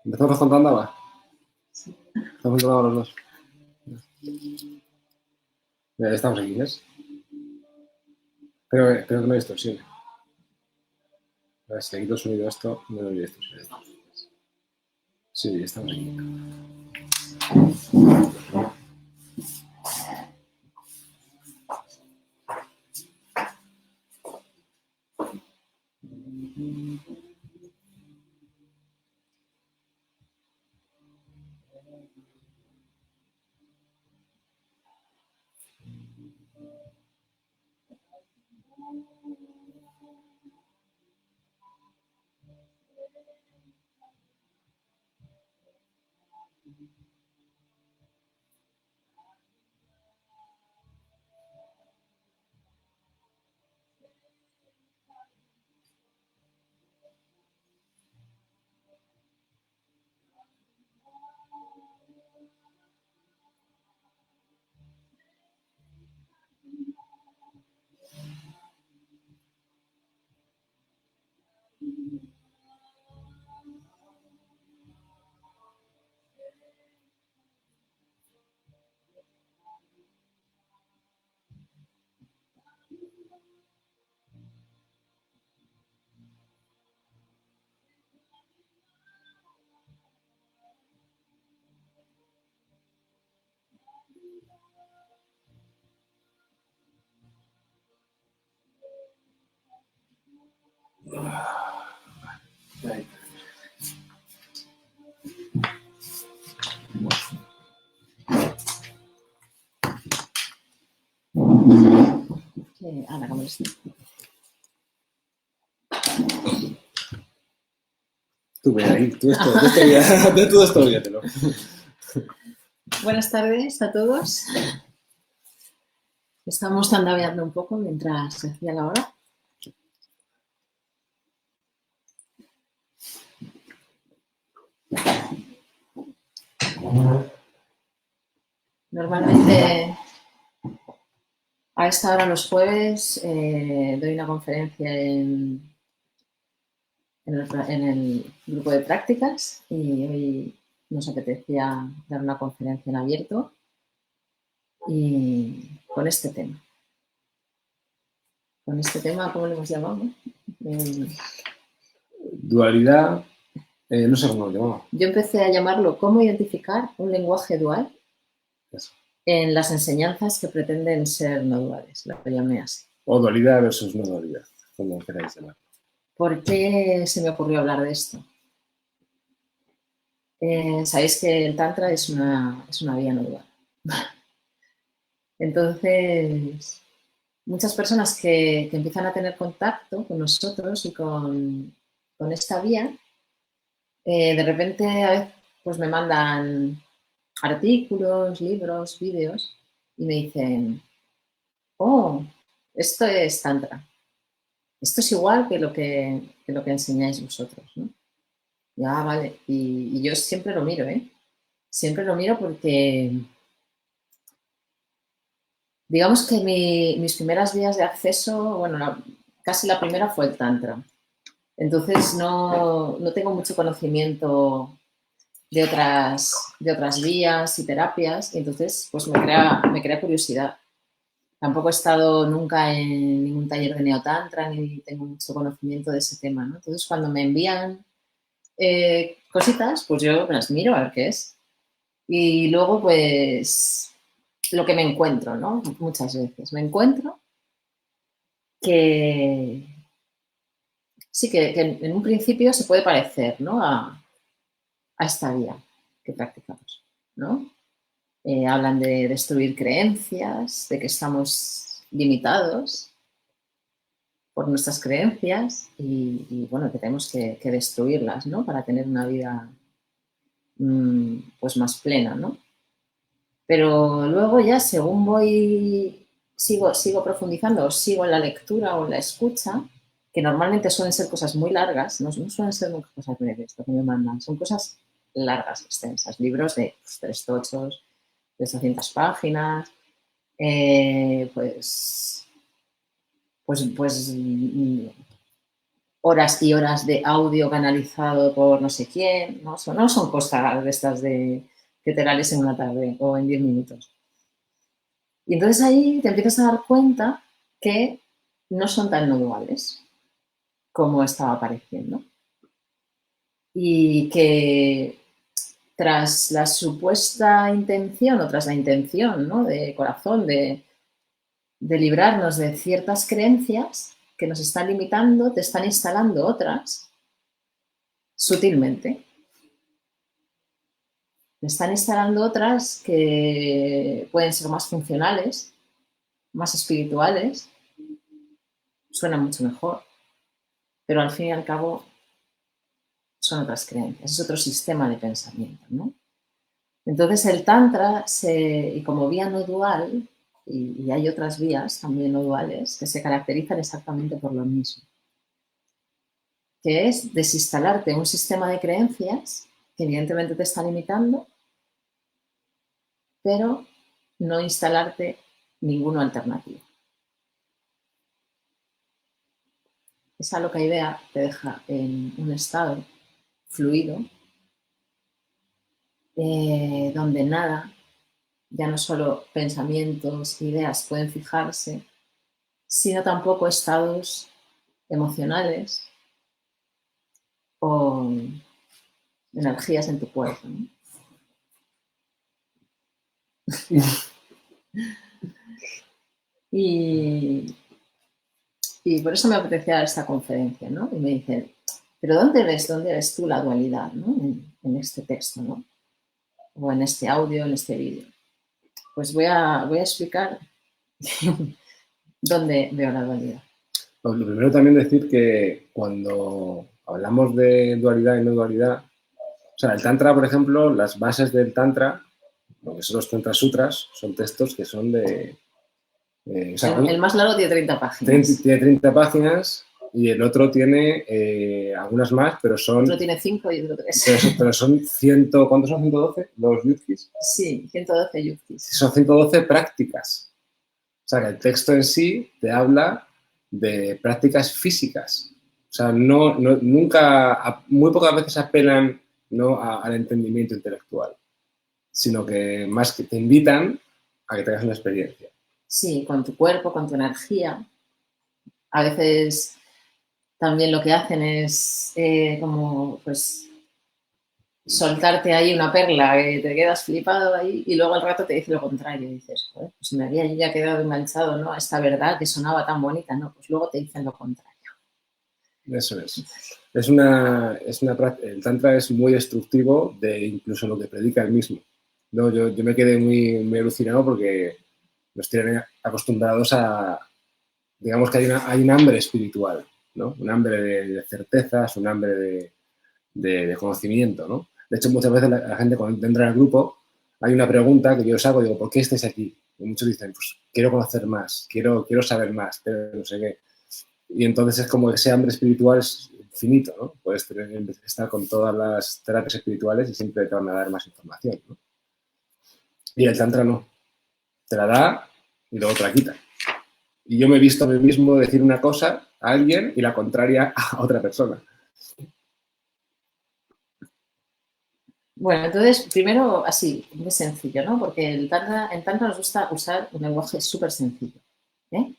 ¿Empezamos contando ahora? Sí. Estamos contando los dos. Mira, estamos aquí, ¿ves? Pero que no distorsione. A ver, si le quito el sonido a esto, no debería distorsionar. Sí, estamos aquí. Ahí. La cámara está. Tú, mira, ahí, tú esto olvídatelo. Buenas tardes a todos. Estamos tandabeando un poco mientras se hacía la hora. Normalmente a esta hora los jueves doy una conferencia en el grupo de prácticas y hoy nos apetecía dar una conferencia en abierto y con este tema. Con este tema, ¿cómo le hemos llamado? Dualidad, no sé cómo lo llamaba. Yo empecé a llamarlo ¿cómo identificar un lenguaje dual Eso. en las enseñanzas que pretenden ser no duales? Lo llamé así. O dualidad versus no dualidad, como queráis llamar. ¿Por qué se me ocurrió hablar de esto? Sabéis que el Tantra es una vía no dual. Entonces, muchas personas que empiezan a tener contacto con nosotros y con esta vía, de repente a veces pues me mandan artículos, libros, vídeos y me dicen, oh, esto es Tantra. Esto es igual que lo que enseñáis vosotros, ¿no? Ya, vale. Y yo siempre lo miro, ¿eh? Siempre lo miro porque digamos que mis primeras vías de acceso, bueno, casi la primera fue el Tantra. Entonces no tengo mucho conocimiento de otras vías y terapias, y entonces pues me crea curiosidad. Tampoco he estado nunca en ningún taller de neotantra ni tengo mucho conocimiento de ese tema, ¿no? Entonces cuando me envían cositas, pues yo las miro a ver qué es. Y luego pues lo que me encuentro, ¿no? Muchas veces me encuentro que sí, que en un principio se puede parecer, ¿no? a esta vía que practicamos, ¿no? Hablan de destruir creencias, de que estamos limitados por nuestras creencias y bueno, que tenemos que destruirlas, ¿no? Para tener una vida pues más plena, ¿no? Pero luego ya según sigo profundizando o sigo en la lectura o en la escucha, que normalmente suelen ser cosas muy largas, no suelen ser nunca cosas breves, lo que me mandan, son cosas largas, extensas, libros de 3 tochos, de 800 páginas, pues horas y horas de audio canalizado por no sé quién, no son cosas de estas que te la lees en una tarde o en 10 minutos. Y entonces ahí te empiezas a dar cuenta que no son tan no duales como estaba pareciendo. Y que tras la supuesta intención o tras la intención, ¿no?, de corazón de librarnos de ciertas creencias que nos están limitando, te están instalando otras sutilmente. Te están instalando otras que pueden ser más funcionales, más espirituales, suenan mucho mejor, pero al fin y al cabo son otras creencias, es otro sistema de pensamiento, ¿no? Entonces el Tantra, y como vía no dual, y hay otras vías también no duales, que se caracterizan exactamente por lo mismo, que es desinstalarte un sistema de creencias que evidentemente te está limitando, pero no instalarte ninguno alternativo. Esa loca idea te deja en un estado fluido, donde nada, ya no solo pensamientos, ideas pueden fijarse, sino tampoco estados emocionales o energías en tu cuerpo, ¿no? y, y por eso me apetecía dar esta conferencia, ¿no? Y me dicen, ¿pero dónde ves tú la dualidad, ¿no?, en este texto, ¿no?, o en este audio, en este vídeo? Pues voy a explicar dónde veo la dualidad. Pues lo primero también decir que cuando hablamos de dualidad y no dualidad, o sea, el Tantra, por ejemplo, las bases del Tantra, lo que son los Tantra Sutras, son textos que son de... o sea, el más largo tiene 30 páginas. Tiene 30 páginas y el otro tiene algunas más, pero son... Otro tiene 5 y otro 3. Pero son 100... ¿Cuántos son? ¿112? ¿Los yuzkis? Sí, 112 yuzkis. Son 112 prácticas. O sea, que el texto en sí te habla de prácticas físicas. O sea, nunca, muy pocas veces apelan, ¿no?, al entendimiento intelectual, sino que más que te invitan a que tengas una experiencia. Sí, con tu cuerpo, con tu energía. A veces también lo que hacen es como, pues, soltarte ahí una perla que te quedas flipado ahí y luego al rato te dice lo contrario. Y dices, joder, pues me había ya quedado enganchado, ¿no?, a esta verdad que sonaba tan bonita, ¿no? Pues luego te dicen lo contrario. Eso es. El Tantra es muy destructivo de incluso lo que predica él mismo. No, yo me quedé muy alucinado porque nos tienen acostumbrados a, digamos que hay un hambre espiritual, ¿no? Un hambre de certezas, un hambre de conocimiento, ¿no? De hecho, muchas veces la gente cuando entra al grupo hay una pregunta que yo os hago, digo, ¿por qué estáis aquí? Y muchos dicen, pues quiero conocer más, quiero saber más, pero no sé qué. Y entonces es como ese hambre espiritual es infinito, ¿no? Puedes estar con todas las terapias espirituales y siempre te van a dar más información, ¿no? Y el Tantra no. Te la da y luego te la quita. Y yo me he visto a mí mismo decir una cosa a alguien y la contraria a otra persona. Bueno, entonces, primero, así, muy sencillo, ¿no? Porque en Tantra nos gusta usar un lenguaje súper sencillo, ¿eh?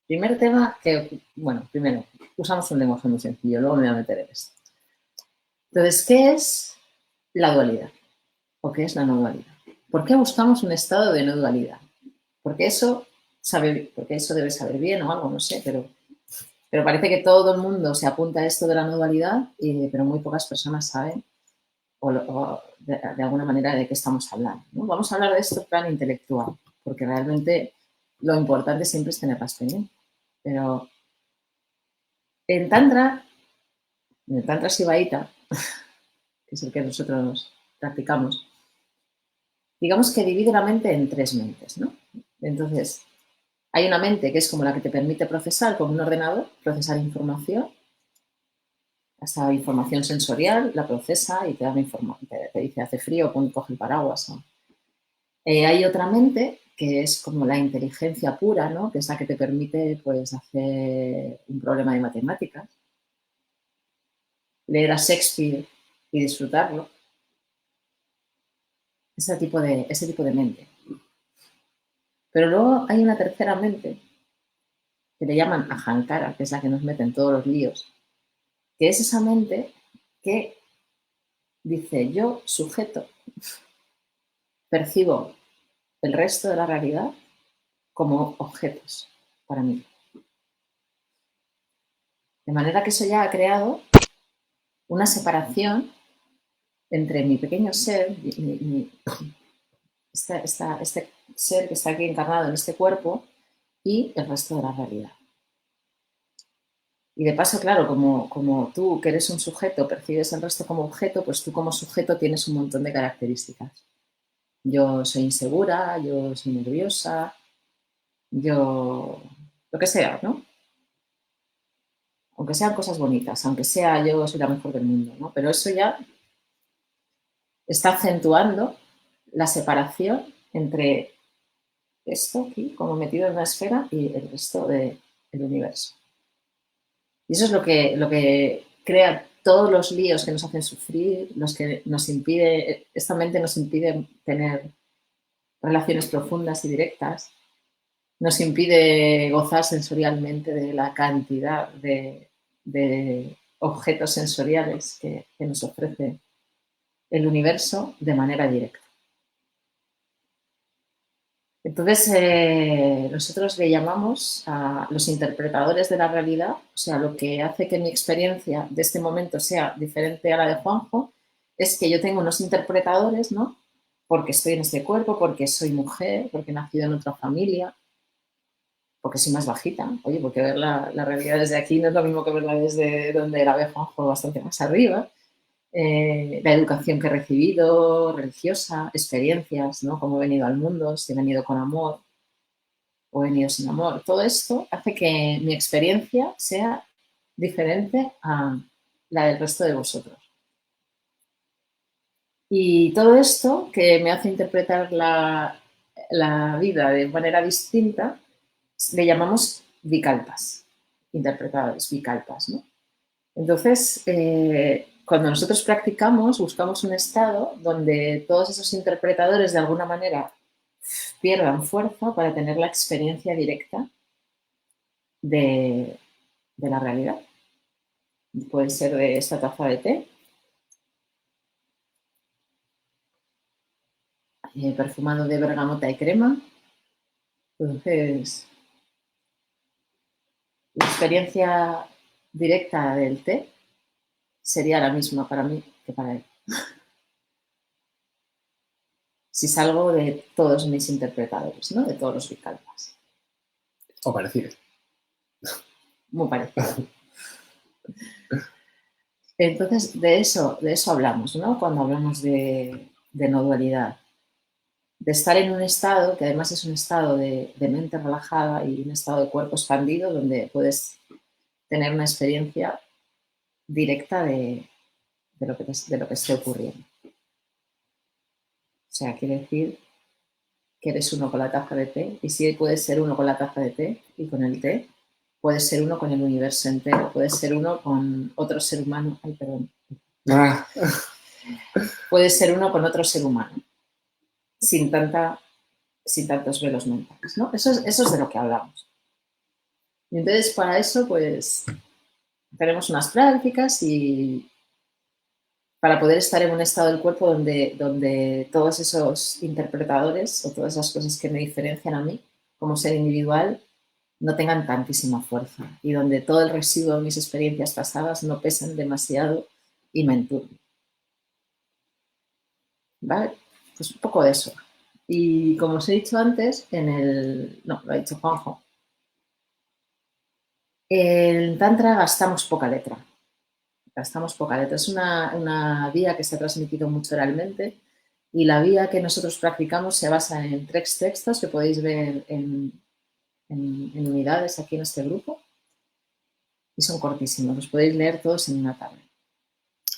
Primer tema que, bueno, primero, usamos un lenguaje muy sencillo, luego me voy a meter en esto. Entonces, ¿qué es la dualidad? ¿O qué es la no dualidad? ¿Por qué buscamos un estado de no dualidad? Porque eso debe saber bien o algo, no sé, pero parece que todo el mundo se apunta a esto de la no dualidad, pero muy pocas personas saben o de alguna manera de qué estamos hablando, ¿no? Vamos a hablar de esto en plan intelectual, porque realmente lo importante siempre es tener la experiencia. Pero en el Tantra Sivaíta, que es el que nosotros practicamos, digamos que divide la mente en 3 mentes, ¿no? Entonces, hay una mente que es como la que te permite procesar como un ordenador, procesar información, esa información sensorial, la procesa y te da te dice hace frío, coge el paraguas, ¿no? Hay otra mente que es como la inteligencia pura, ¿no?, que es la que te permite, pues, hacer un problema de matemáticas. leer a Shakespeare y disfrutarlo. Ese tipo de mente. Pero luego hay una tercera mente que le llaman ahankara, que es la que nos mete en todos los líos, que es esa mente que dice: yo, sujeto, percibo el resto de la realidad como objetos para mí. De manera que eso ya ha creado una separación entre mi pequeño ser, este ser que está aquí encarnado en este cuerpo, y el resto de la realidad. Y de paso, claro, como tú, que eres un sujeto, percibes el resto como objeto, pues tú como sujeto tienes un montón de características. Yo soy insegura, yo soy nerviosa, yo... lo que sea, ¿no? Aunque sean cosas bonitas, aunque sea yo soy la mejor del mundo, ¿no? Pero eso ya está acentuando la separación entre esto aquí, como metido en una esfera, y el resto del universo. Y eso es lo que crea todos los líos que nos hacen sufrir, los que nos impide, esta mente nos impide tener relaciones profundas y directas, nos impide gozar sensorialmente de la cantidad de objetos sensoriales que nos ofrece el universo de manera directa. Entonces, nosotros le llamamos a los interpretadores de la realidad, o sea, lo que hace que mi experiencia de este momento sea diferente a la de Juanjo, es que yo tengo unos interpretadores, ¿no? Porque estoy en este cuerpo, porque soy mujer, porque he nacido en otra familia, porque soy más bajita. Oye, porque ver la realidad desde aquí no es lo mismo que verla desde donde la ve Juanjo, bastante más arriba. La educación que he recibido, religiosa, experiencias, ¿no? Cómo he venido al mundo, si he venido con amor o he venido sin amor. Todo esto hace que mi experiencia sea diferente a la del resto de vosotros. Y todo esto que me hace interpretar la vida de manera distinta, le llamamos vikalpas, interpretadores, vikalpas, ¿no? Entonces, cuando nosotros practicamos, buscamos un estado donde todos esos interpretadores de alguna manera pierdan fuerza para tener la experiencia directa de la realidad. Puede ser de esta taza de té, perfumado de bergamota y crema. Entonces, la experiencia directa del té sería la misma para mí que para él. Si salgo de todos mis interpretadores, ¿no? De todos los vikalpas. O parecido. Muy parecido. Entonces, de eso hablamos, ¿no? Cuando hablamos de no dualidad. De estar en un estado, que además es un estado de mente relajada y un estado de cuerpo expandido, donde puedes tener una experiencia directa de lo que esté ocurriendo. O sea, quiere decir que eres uno con la taza de té, y si puedes ser uno con la taza de té y con el té, puedes ser uno con el universo entero, puedes ser uno con otro ser humano. Ay, perdón. Puedes ser uno con otro ser humano, sin tantos velos mentales, ¿no? Eso es de lo que hablamos. Y entonces, para eso, pues, tenemos unas prácticas y para poder estar en un estado del cuerpo donde todos esos interpretadores o todas esas cosas que me diferencian a mí como ser individual no tengan tantísima fuerza y donde todo el residuo de mis experiencias pasadas no pesen demasiado y me enturben. ¿Vale? Pues un poco de eso. Y como os he dicho antes, no, lo ha dicho Juanjo, en Tantra gastamos poca letra. Gastamos poca letra. Es una vía que se ha transmitido mucho oralmente y la vía que nosotros practicamos se basa en 3 textos que podéis ver en unidades aquí en este grupo y son cortísimos. Los podéis leer todos en una tarde.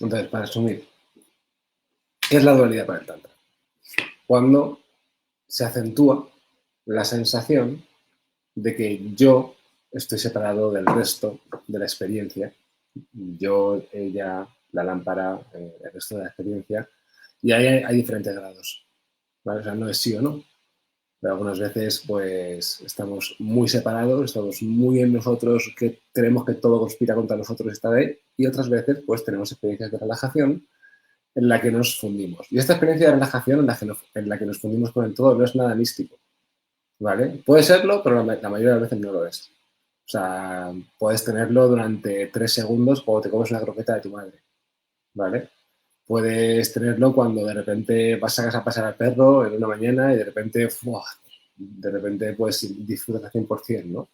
Entonces, para resumir, ¿qué es la dualidad para el Tantra? Cuando se acentúa la sensación de que yo estoy separado del resto de la experiencia. Yo, ella, la lámpara, el resto de la experiencia. Y ahí hay diferentes grados, ¿vale? O sea, no es sí o no. Pero algunas veces, pues, estamos muy separados, estamos muy en nosotros, que creemos que todo conspira contra nosotros esta vez, y otras veces, pues, tenemos experiencias de relajación en la que nos fundimos. Y esta experiencia de relajación en la que nos fundimos con el todo no es nada místico, ¿vale? Puede serlo, pero la mayoría de las veces no lo es. O sea, puedes tenerlo durante 3 segundos cuando te comes una croqueta de tu madre, ¿vale? Puedes tenerlo cuando de repente vas a pasar al perro en una mañana y de repente pues disfrutas al 100%, ¿no?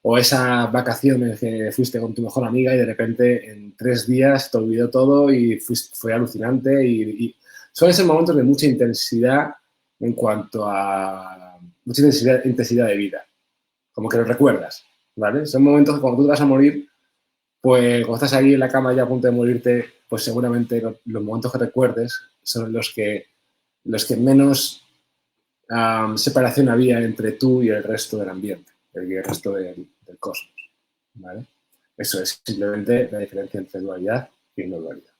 O esas vacaciones que fuiste con tu mejor amiga y de repente en 3 días te olvidó todo y fue alucinante. Y son esos momentos de mucha intensidad en cuanto a mucha intensidad de vida. Como que lo recuerdas, ¿vale? Son momentos que cuando tú te vas a morir, pues cuando estás ahí en la cama ya a punto de morirte, pues seguramente los momentos que recuerdes son los que menos separación había entre tú y el resto del ambiente, el resto del cosmos, ¿vale? Eso es simplemente la diferencia entre dualidad y no dualidad.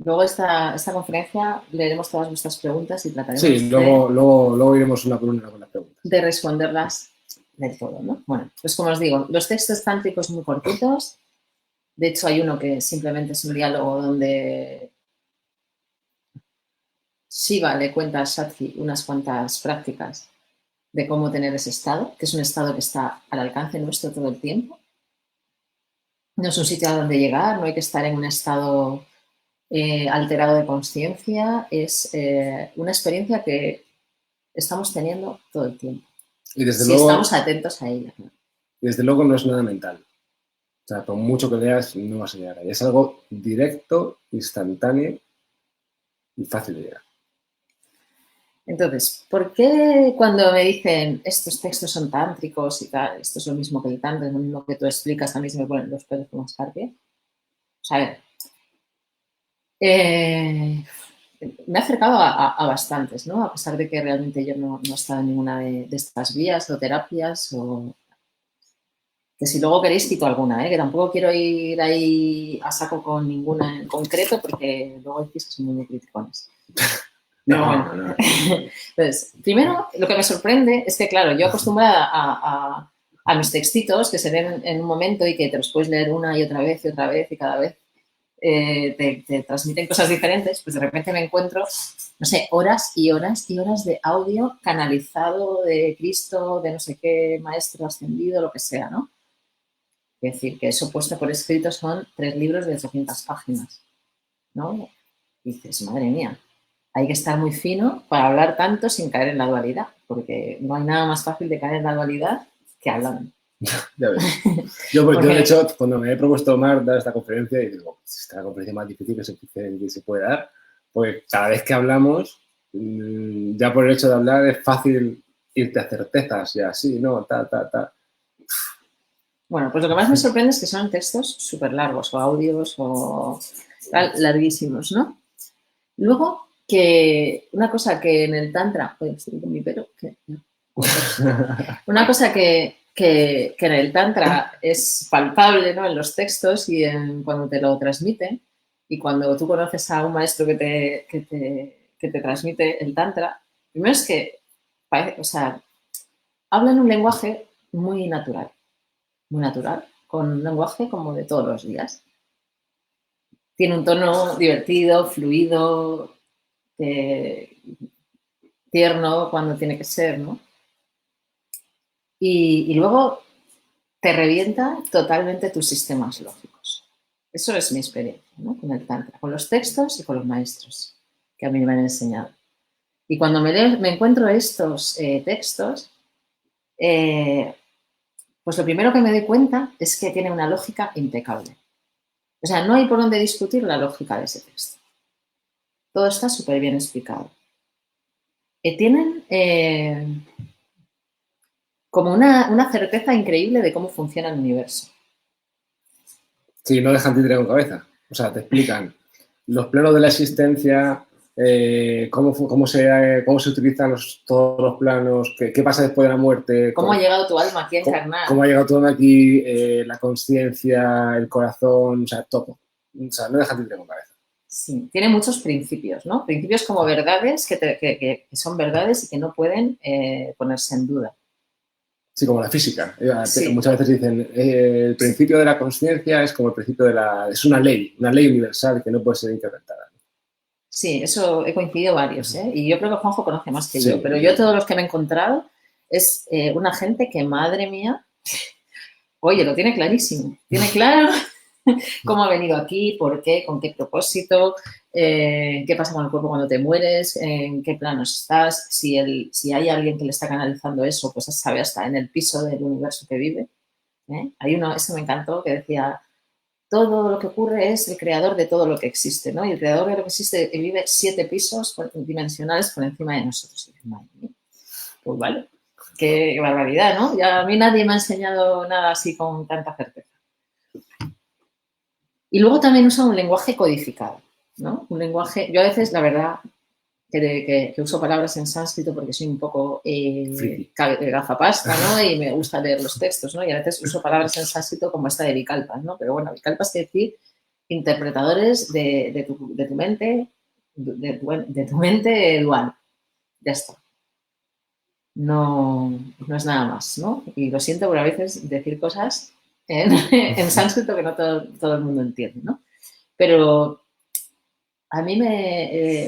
Luego esta conferencia leeremos todas vuestras preguntas y trataremos Sí, luego iremos una por una con las preguntas. De responderlas del todo, ¿no? Bueno, pues como os digo, los textos tántricos muy cortitos. De hecho, hay uno que simplemente es un diálogo donde Shiva le cuenta a Shakti unas cuantas prácticas de cómo tener ese estado, que es un estado que está al alcance nuestro todo el tiempo. No es un sitio a donde llegar, no hay que estar en un estado alterado de conciencia, es una experiencia que estamos teniendo todo el tiempo. Y desde si luego, estamos atentos a ella. Desde luego no es nada mental. O sea, por mucho que leas, no vas a llegar ahí. Es algo directo, instantáneo y fácil de llegar. Entonces, ¿por qué cuando me dicen estos textos son tántricos y tal, esto es lo mismo que el tantra, es lo mismo que tú explicas, a mí se me ponen los pelos como escarpia? O sea, a ver, me he acercado a bastantes, ¿no? A pesar de que realmente yo no he estado en ninguna de estas vías o terapias o... Que si luego queréis quito alguna, que tampoco quiero ir ahí a saco con ninguna en concreto porque luego decís que son muy criticones. No. Entonces, primero, lo que me sorprende es que, claro, yo acostumbrada a mis textitos que se ven en un momento y que te los puedes leer una y otra vez y otra vez y cada vez te transmiten cosas diferentes, pues de repente me encuentro, no sé, horas y horas y horas de audio canalizado de Cristo, de no sé qué maestro ascendido, lo que sea, ¿no? Es decir, que eso puesto por escrito son 3 libros de 800 páginas, ¿no? Y dices, madre mía, hay que estar muy fino para hablar tanto sin caer en la dualidad, porque no hay nada más fácil de caer en la dualidad que hablando. Ya ves. Yo, de hecho, cuando me he propuesto dar esta conferencia, y digo, esta es la conferencia más difícil que se puede dar, pues cada vez que hablamos, ya por el hecho de hablar es fácil irte a certezas y así, ¿no? Bueno, pues lo que más me sorprende es que son textos súper largos, o audios, o larguísimos, ¿no? Luego, que una cosa que en el Tantra, estoy con mi pelo, una cosa que en el Tantra es palpable, ¿no? En los textos y cuando te lo transmiten, y cuando tú conoces a un maestro que te transmite el Tantra, primero es que parece, o sea, habla en un lenguaje muy natural, con un lenguaje como de todos los días. Tiene un tono divertido, fluido, tierno cuando tiene que ser, ¿no? Y luego te revienta totalmente tus sistemas lógicos. Eso es mi experiencia, ¿no? Con el Tantra, con los textos y con los maestros que a mí me han enseñado. Y cuando me encuentro estos textos, pues lo primero que me doy cuenta es que tiene una lógica impecable. O sea, no hay por dónde discutir la lógica de ese texto. Todo está súper bien explicado. Tienen como una certeza increíble de cómo funciona el universo. Sí, no dejan títere con cabeza. O sea, te explican los planos de la existencia, cómo se utilizan todos los planos, qué pasa después de la muerte. ¿Cómo ha llegado tu alma aquí a encarnar? ¿Cómo ha llegado tu alma aquí, la conciencia, el corazón, o sea, todo. O sea, no deja de tener con cabeza. Sí, tiene muchos principios, ¿no? Principios como verdades que son verdades y que no pueden ponerse en duda. Sí, como la física. Sí. Muchas veces dicen, el principio de la conciencia es como el principio es una ley universal que no puede ser interpretada. Sí, eso he coincidido varios, ¿eh? Y yo creo que Juanjo conoce más que yo, pero Sí. yo todos los que me he encontrado es una gente que, madre mía, oye, lo tiene clarísimo. Tiene claro cómo ha venido aquí, por qué, con qué propósito, qué pasa con el cuerpo cuando te mueres, en qué planos estás, si hay alguien que le está canalizando eso, pues sabe hasta en el piso del universo que vive. Hay uno, ese me encantó, que decía, todo lo que ocurre es el creador de todo lo que existe, ¿no? Y el creador de lo que existe vive 7 pisos dimensionales por encima de nosotros. Pues vale, qué barbaridad, ¿no? Ya a mí nadie me ha enseñado nada así con tanta certeza. Y luego también usa un lenguaje codificado, ¿no? Un lenguaje, yo a veces, la verdad, que uso palabras en sánscrito porque soy un poco gafapasta, ¿no? Y me gusta leer los textos, ¿no? Y a veces uso palabras en sánscrito como esta de Vikalpas, ¿no? Pero bueno, Vikalpas quiere decir interpretadores de tu mente, de tu mente dual. Ya está. No es nada más, ¿no? Y lo siento por a veces decir cosas en sánscrito que no todo el mundo entiende, ¿no? Pero a mí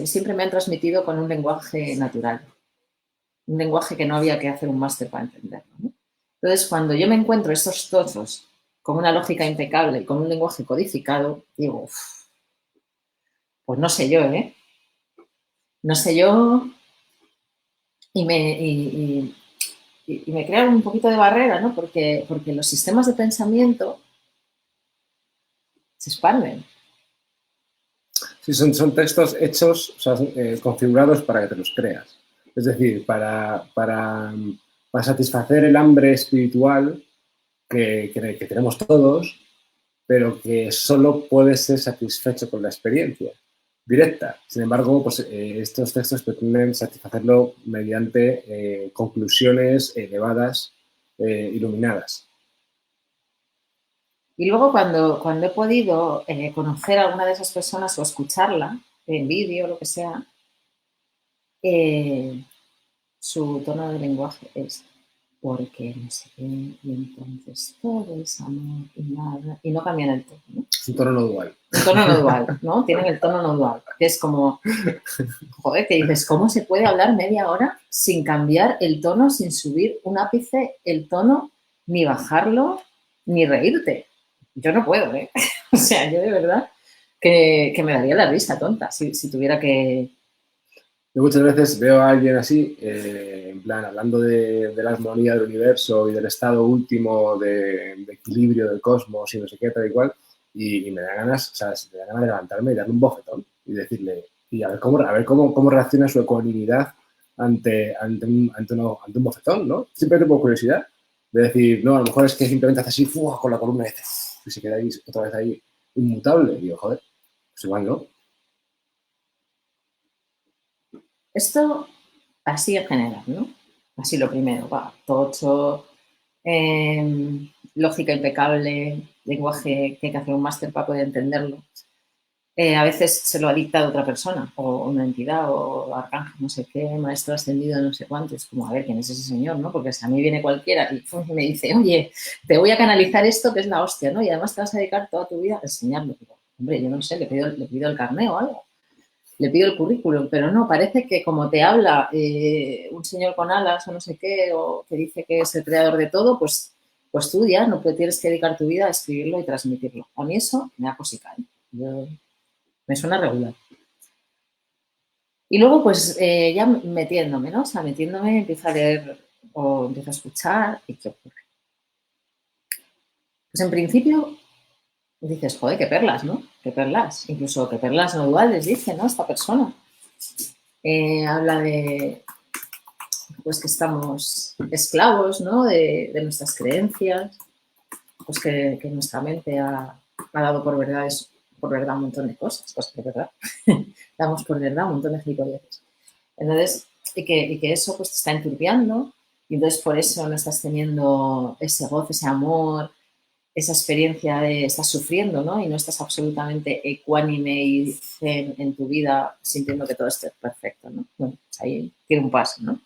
siempre me han transmitido con un lenguaje natural, un lenguaje que no había que hacer un máster para entenderlo, ¿no? Entonces, cuando yo me encuentro estos trozos con una lógica impecable y con un lenguaje codificado, digo, pues no sé yo, ¿eh? No sé yo y me crea un poquito de barrera, ¿no? Porque los sistemas de pensamiento se expanden. Sí, son textos hechos, o sea, configurados para que te los creas. Es decir, para satisfacer el hambre espiritual que tenemos todos, pero que solo puede ser satisfecho con la experiencia directa. Sin embargo, pues, estos textos pretenden satisfacerlo mediante conclusiones elevadas, iluminadas. Y luego cuando he podido conocer a alguna de esas personas o escucharla en vídeo o lo que sea, su tono de lenguaje es porque no sé qué, y entonces todo es amor y nada, y no cambian el tono, ¿no? Es un tono no dual. Un tono no dual, ¿no? Tienen el tono no dual, que es como, joder, que dices, ¿cómo se puede hablar media hora sin cambiar el tono, sin subir un ápice el tono, ni bajarlo, ni reírte? Yo no puedo, ¿eh? O sea, yo de verdad que me daría la risa tonta si tuviera que... Yo muchas veces veo a alguien así, en plan, hablando de la armonía del universo y del estado último de equilibrio del cosmos y no sé qué, tal y cual, y me da ganas, o sea, me da ganas de levantarme y darle un bofetón y decirle, y a ver cómo reacciona su ecuanimidad ante un bofetón, ¿no? Simplemente por curiosidad, de decir, no, a lo mejor es que simplemente hace así, ¡fua!, con la columna y se queda ahí, otra vez ahí, inmutable. Y digo, joder, pues igual no. Esto así en general, ¿no? Así lo primero, va, tocho, lógica impecable, lenguaje que hay que hacer un máster para poder entenderlo. A veces se lo ha dictado otra persona, o una entidad, o arcángel, no sé qué, maestro ascendido, no sé cuánto. Es como, a ver, ¿quién es ese señor, no? Porque si a mí viene cualquiera y me dice, oye, te voy a canalizar esto que es la hostia, ¿no? Y además te vas a dedicar toda tu vida a enseñarlo. Digo, hombre, yo no sé, le pido el carné o algo. Le pido el currículum, pero no, parece que como te habla un señor con alas o no sé qué, o que dice que es el creador de todo, pues tú ya no tienes que dedicar tu vida a escribirlo y transmitirlo. A mí eso me da cosica, ¿eh? Me suena regular. Y luego, pues, ya metiéndome, ¿no? O sea, metiéndome, empiezo a leer o empiezo a escuchar y ¿qué ocurre? Pues en principio dices, joder, qué perlas, ¿no? Qué perlas. Incluso qué perlas no duales, dice, ¿no? Esta persona. Habla de, pues, que estamos esclavos, ¿no? De nuestras creencias, pues que nuestra mente ha dado por verdades por verdad un montón de cosas, cosas de verdad. Damos por verdad un montón de gilipolleces. Entonces, y que eso pues te está enturbiando y entonces por eso no estás teniendo ese gozo, ese amor, esa experiencia de estás sufriendo, ¿no? Y no estás absolutamente ecuánime y zen en tu vida sintiendo que todo esté perfecto, ¿no? Bueno, pues ahí tiene un paso, ¿no?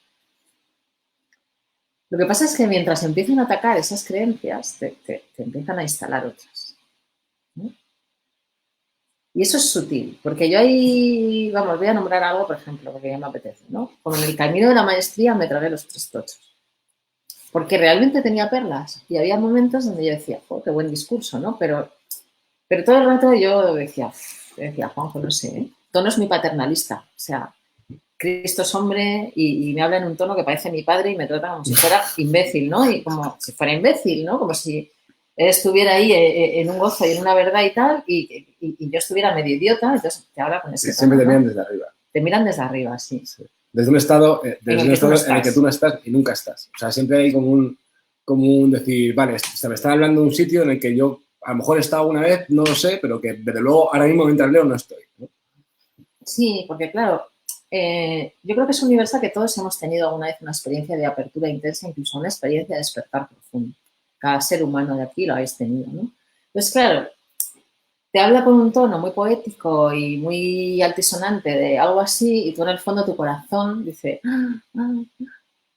Lo que pasa es que mientras empiezan a atacar esas creencias, te empiezan a instalar otras, ¿no? Y eso es sutil, porque yo ahí, vamos, voy a nombrar algo, por ejemplo, porque ya me apetece, ¿no? Como en el camino de la maestría me tragué los 3 tochos. Porque realmente tenía perlas. Y había momentos donde yo decía, oh, qué buen discurso, ¿no? Pero todo el rato yo decía, Juanjo, no sé, ¿eh? Tono es muy paternalista. O sea, Cristo es hombre y me habla en un tono que parece mi padre y me trata como si fuera imbécil, ¿no? Y como si fuera imbécil, ¿no? Como si él estuviera ahí en un gozo y en una verdad y tal, y yo estuviera medio idiota, entonces te habla con ese tono, siempre te miran ¿no? desde arriba. Te miran desde arriba, sí. Desde un estado, en el que tú no estás y nunca estás. O sea, siempre hay como un decir, vale, se me está hablando de un sitio en el que yo a lo mejor he estado una vez, no lo sé, pero que desde luego ahora mismo mientras leo no estoy, ¿no? Sí, porque claro, yo creo que es universal que todos hemos tenido alguna vez una experiencia de apertura intensa, incluso una experiencia de despertar profundo. Cada ser humano de aquí lo habéis tenido, ¿no? Entonces, claro, te habla con un tono muy poético y muy altisonante de algo así y tú en el fondo tu corazón dice,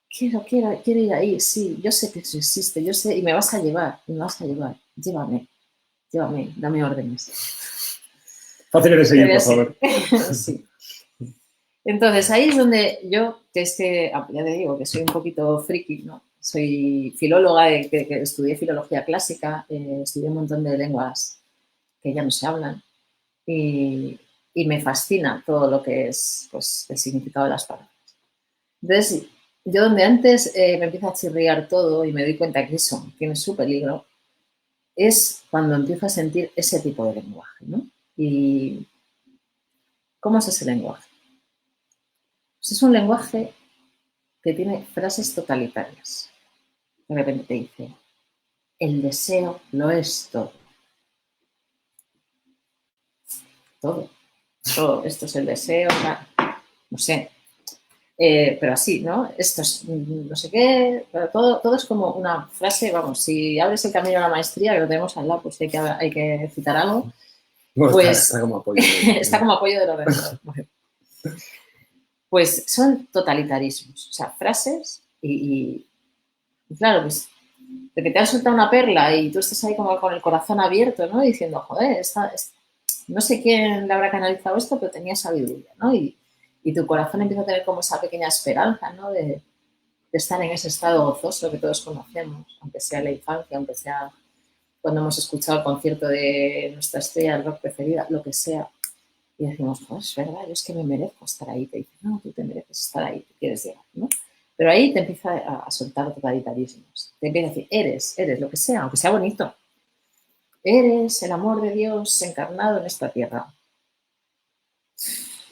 quiero ir ahí, sí, yo sé que eso existe, yo sé, y me vas a llevar, llévame, dame órdenes. Fácil de seguir, por favor. Sí. Entonces, ahí es donde yo, que es que, ya te digo, que soy un poquito friki, ¿no? Soy filóloga, que estudié filología clásica, estudié un montón de lenguas que ya no se hablan y me fascina todo lo que es pues, el significado de las palabras. Entonces, yo donde antes me empieza a chirriar todo y me doy cuenta que eso tiene su peligro, es cuando empiezo a sentir ese tipo de lenguaje, ¿no? ¿Y cómo es ese lenguaje? Pues es un lenguaje que tiene frases totalitarias. De repente te dice, el deseo lo es todo. Todo. Esto es el deseo, no sé. Pero así, ¿no? Esto es no sé qué, pero todo es como una frase, vamos, si abres el camino a la maestría, que lo tenemos al lado, pues hay que citar algo, Bueno, pues está como apoyo. está como apoyo del ordenador. Pues son totalitarismos, o sea, frases y claro, pues de que te han soltado una perla y tú estás ahí como con el corazón abierto, ¿no? Diciendo, joder, no sé quién le habrá canalizado esto, pero tenía sabiduría, ¿no? Y tu corazón empieza a tener como esa pequeña esperanza, ¿no? De estar en ese estado gozoso que todos conocemos, aunque sea en la infancia, aunque sea cuando hemos escuchado el concierto de nuestra estrella del rock preferida, lo que sea. Y decimos, pues es verdad, yo es que me merezco estar ahí. Te dicen, no, tú te mereces estar ahí, tú quieres llegar, ¿no? Pero ahí te empieza a soltar totalitarismos. Te empieza a decir, eres lo que sea, aunque sea bonito. Eres el amor de Dios encarnado en esta tierra.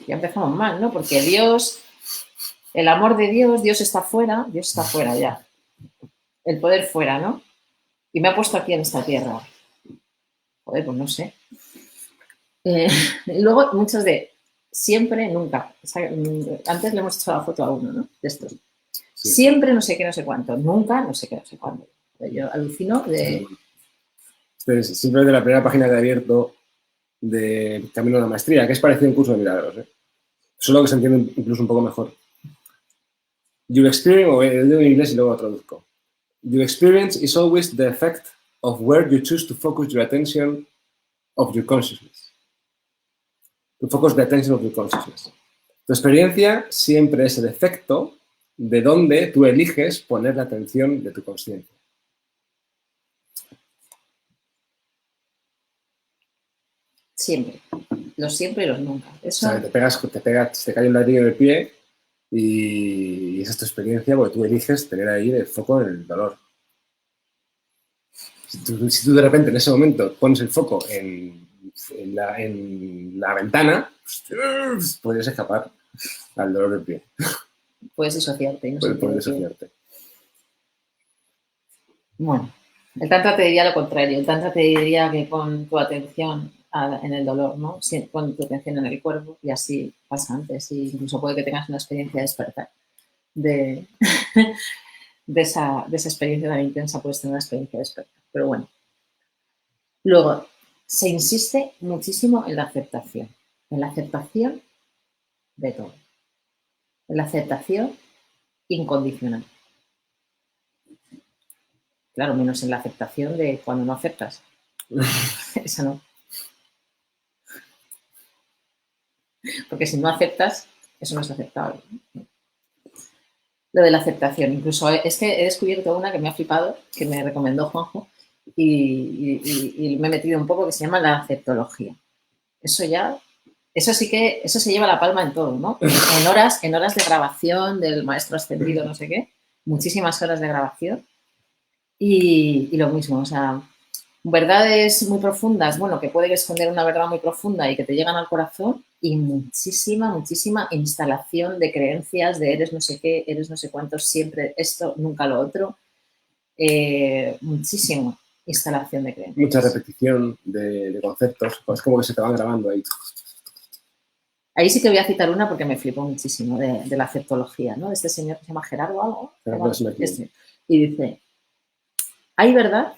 Ya empezamos mal, ¿no? Porque Dios, el amor de Dios está fuera ya. El poder fuera, ¿no? Y me ha puesto aquí en esta tierra. Joder, pues no sé. Y luego muchos de siempre, nunca. O sea, antes le hemos hecho la foto a uno, ¿no? De estos. Sí. Siempre no sé qué, no sé cuánto. Nunca, no sé qué, no sé cuándo. Yo alucino de... Simplemente la primera página que he abierto de Camino a la Maestría, que es parecido a un curso de milagros, ¿eh? Solo que se entiende incluso un poco mejor. Your experience, o lo digo en inglés y luego lo traduzco. Your experience is always the effect of where you choose to focus your attention of your consciousness. To focus the attention of your consciousness. Tu experiencia siempre es el efecto de donde tú eliges poner la atención de tu consciencia. Siempre. Los siempre y los nunca. Eso... O sea, te cae un ladrillo en el pie y esa es tu experiencia porque tú eliges tener ahí el foco en el dolor. Si tú de repente en ese momento pones el foco en la ventana, pues, puedes escapar al dolor del pie. Puedes disociarte. No puedes disociarte. Bueno, el tantra te diría lo contrario. El tantra te diría que pon tu atención en el dolor, ¿no? Pon tu atención en el cuerpo y así pasa antes. Y incluso puede que tengas una experiencia de despertar de, de esa experiencia tan intensa, puedes tener una experiencia de despertar. Pero bueno. Luego, se insiste muchísimo en la aceptación de todo, en la aceptación incondicional. Claro, menos en la aceptación de cuando no aceptas. Esa no. Porque si no aceptas, eso no es aceptable. Lo de la aceptación. Incluso es que he descubierto una que me ha flipado, que me recomendó Juanjo, y me he metido un poco, que se llama la aceptología. Eso se lleva la palma en todo, ¿no? En horas de grabación del maestro ascendido, no sé qué, muchísimas horas de grabación. Y lo mismo, o sea, verdades muy profundas, bueno, que puede esconder una verdad muy profunda y que te llegan al corazón, y muchísima instalación de creencias, de eres no sé qué, eres no sé cuántos, siempre esto, nunca lo otro. Muchísima instalación de creencias. Mucha repetición de conceptos, pues como que se te van grabando ahí. Ahí sí que voy a citar una porque me flipó muchísimo de la aceptología, ¿no? De este señor que se llama Gerardo algo. Y dice, hay verdad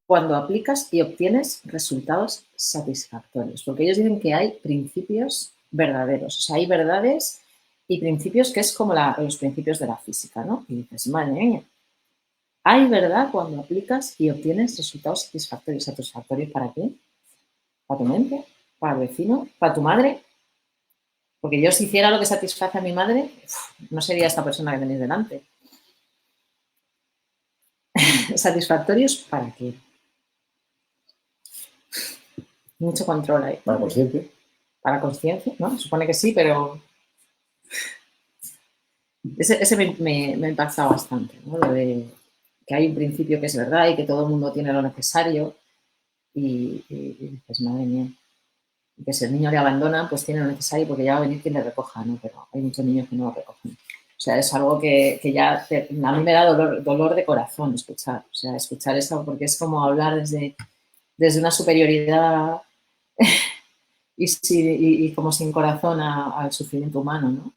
cuando aplicas y obtienes resultados satisfactorios, porque ellos dicen que hay principios verdaderos, o sea, hay verdades y principios que es como los principios de la física, ¿no? Y dices, madre mía, hay verdad cuando aplicas y obtienes resultados satisfactorios. ¿Satisfactorios para qué? ¿Para tu mente? ¿Para el vecino? ¿Para tu madre? Porque yo si hiciera lo que satisface a mi madre, no sería esta persona que tenéis delante. ¿Satisfactorios para qué? Mucho control ahí. ¿Para consciencia? Para conciencia, ¿no? Supone que sí, pero ese me impacta bastante, ¿no? Lo de que hay un principio que es verdad y que todo el mundo tiene lo necesario y dices, madre mía, y que si el niño le abandona, pues tiene lo necesario porque ya va a venir quien le recoja, ¿no? Pero hay muchos niños que no lo recogen. O sea, es algo que ya a mí me da dolor de corazón escuchar. O sea, escuchar eso porque es como hablar desde una superioridad y como sin corazón al sufrimiento humano, ¿no?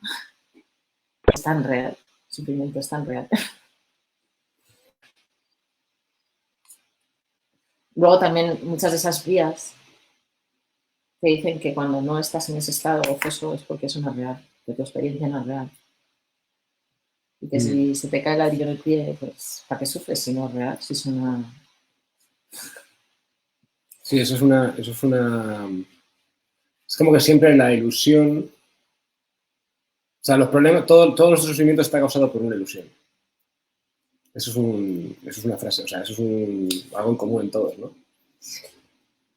Es tan real, el sufrimiento es tan real. Luego también muchas de esas vías te dicen que cuando no estás en ese estado gozoso es porque eso no es real, que tu experiencia no es real. Y que si se te cae el ladrillo en el pie, pues ¿para qué sufres si no es real? Si es una... Sí, eso es una... Es como que siempre la ilusión... O sea, los problemas, todo nuestro sufrimiento está causado por una ilusión. Eso es una frase, o sea, eso es algo en común en todos, ¿no?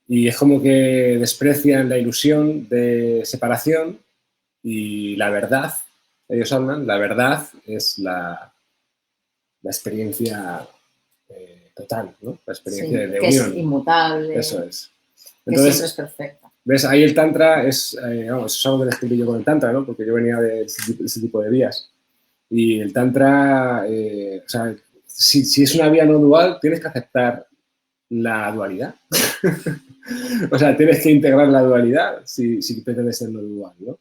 Y es como que desprecian la ilusión de separación y la verdad, ellos hablan, la verdad es la experiencia total, ¿no? La experiencia de que unión. Es inmutable. Eso es. Entonces, que siempre es perfecta. ¿Ves? Ahí el tantra es, eso es algo que descubrí yo con el tantra, ¿no? Porque yo venía de ese tipo de vías. Y el tantra, o sea, si es una vía no dual, tienes que aceptar la dualidad. O sea, tienes que integrar la dualidad si pretendes ser no dual, ¿no?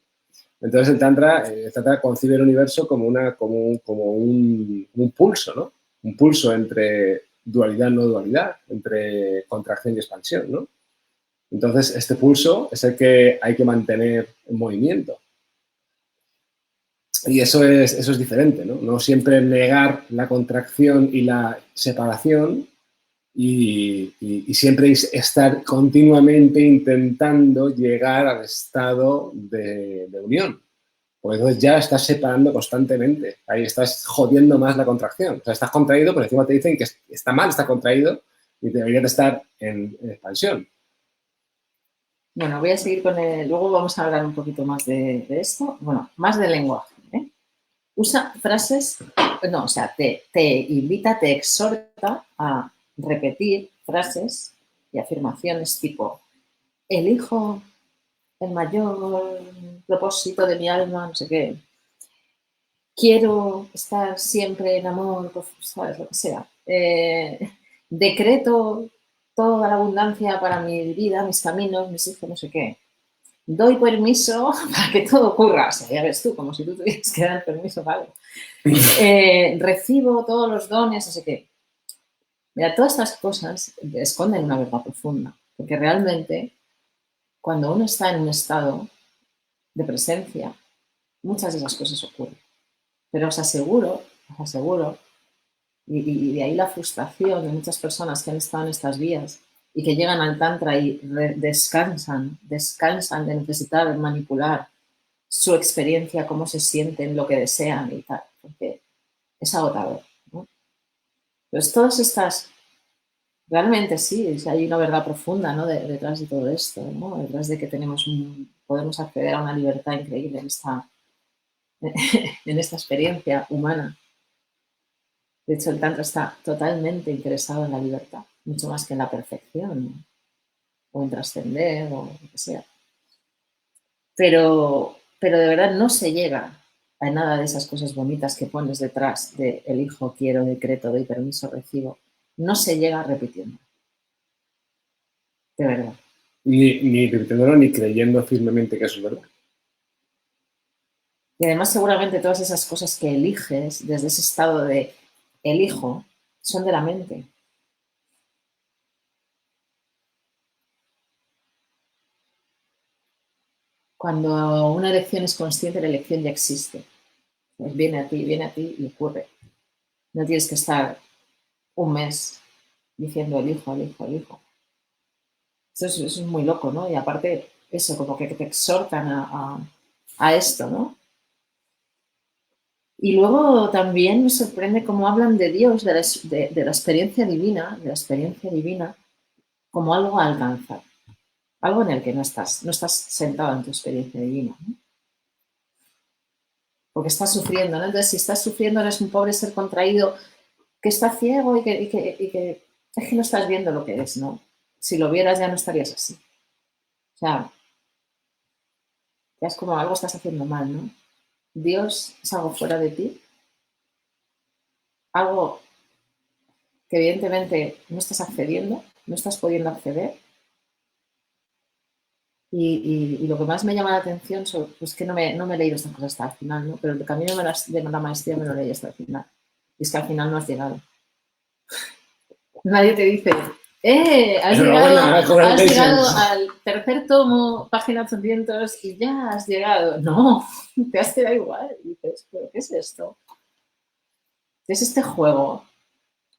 Entonces el tantra concibe el universo como un pulso, ¿no? Un pulso entre dualidad y no dualidad, entre contracción y expansión, ¿no? Entonces este pulso es el que hay que mantener en movimiento. Y eso es diferente, ¿no? No siempre negar la contracción y la separación y siempre estar continuamente intentando llegar al estado de unión. Porque entonces ya estás separando constantemente. Ahí estás jodiendo más la contracción. O sea, estás contraído, pero encima te dicen que está mal, está contraído y deberías de estar en expansión. Bueno, voy a seguir con el... Luego vamos a hablar un poquito más de esto. Bueno, más de lenguaje. Usa frases... No, o sea, te invita, te exhorta a repetir frases y afirmaciones tipo elijo el mayor propósito de mi alma, no sé qué. Quiero estar siempre en amor, ¿sabes? Lo que sea. Decreto toda la abundancia para mi vida, mis caminos, mis hijos, no sé qué. Doy permiso para que todo ocurra. O sea, ya ves tú, como si tú tuvieras que dar permiso para algo. Recibo todos los dones, no sé qué. Mira, todas estas cosas esconden una verdad profunda, porque realmente cuando uno está en un estado de presencia, muchas de esas cosas ocurren. Pero os aseguro, y de ahí la frustración de muchas personas que han estado en estas vías y que llegan al tantra y descansan de necesitar manipular su experiencia, cómo se sienten, lo que desean y tal, porque es agotador, ¿no? Pues todas estas, realmente sí, hay una verdad profunda, ¿no? Detrás de todo esto, ¿no? Detrás de que podemos acceder a una libertad increíble en esta experiencia humana. De hecho, el Tantra está totalmente interesado en la libertad, mucho más que en la perfección, ¿no? O en trascender, o lo que sea. Pero de verdad no se llega a nada de esas cosas bonitas que pones detrás de elijo, quiero, decreto, doy permiso, recibo. No se llega repitiendo. De verdad. Ni repitiéndolo ni creyendo firmemente que eso es verdad. Y además seguramente todas esas cosas que eliges desde ese estado de elijo son de la mente. Cuando una elección es consciente, la elección ya existe. Pues viene a ti y ocurre. No tienes que estar un mes diciendo elijo, elijo, elijo. Eso es muy loco, ¿no? Y aparte, eso, como que te exhortan a esto, ¿no? Y luego también me sorprende cómo hablan de Dios, de la experiencia divina, como algo a alcanzar, algo en el que no estás sentado en tu experiencia divina, ¿no? Porque estás sufriendo, ¿no? Entonces, si estás sufriendo, eres un pobre ser contraído que está ciego y que es que no estás viendo lo que eres, ¿no? Si lo vieras ya no estarías así. O sea, ya es como algo estás haciendo mal, ¿no? Dios es algo fuera de ti, algo que evidentemente no estás accediendo, no estás pudiendo acceder. Y lo que más me llama la atención es que no me he leído estas cosas hasta el final, ¿no? Pero el camino de la maestría me lo leí hasta el final. Y es que al final no has llegado. Nadie te dice, has llegado al tercer tomo, página 800 y ya has llegado. No, te has quedado igual. Y dices, ¿pero qué es esto? ¿Qué es este juego?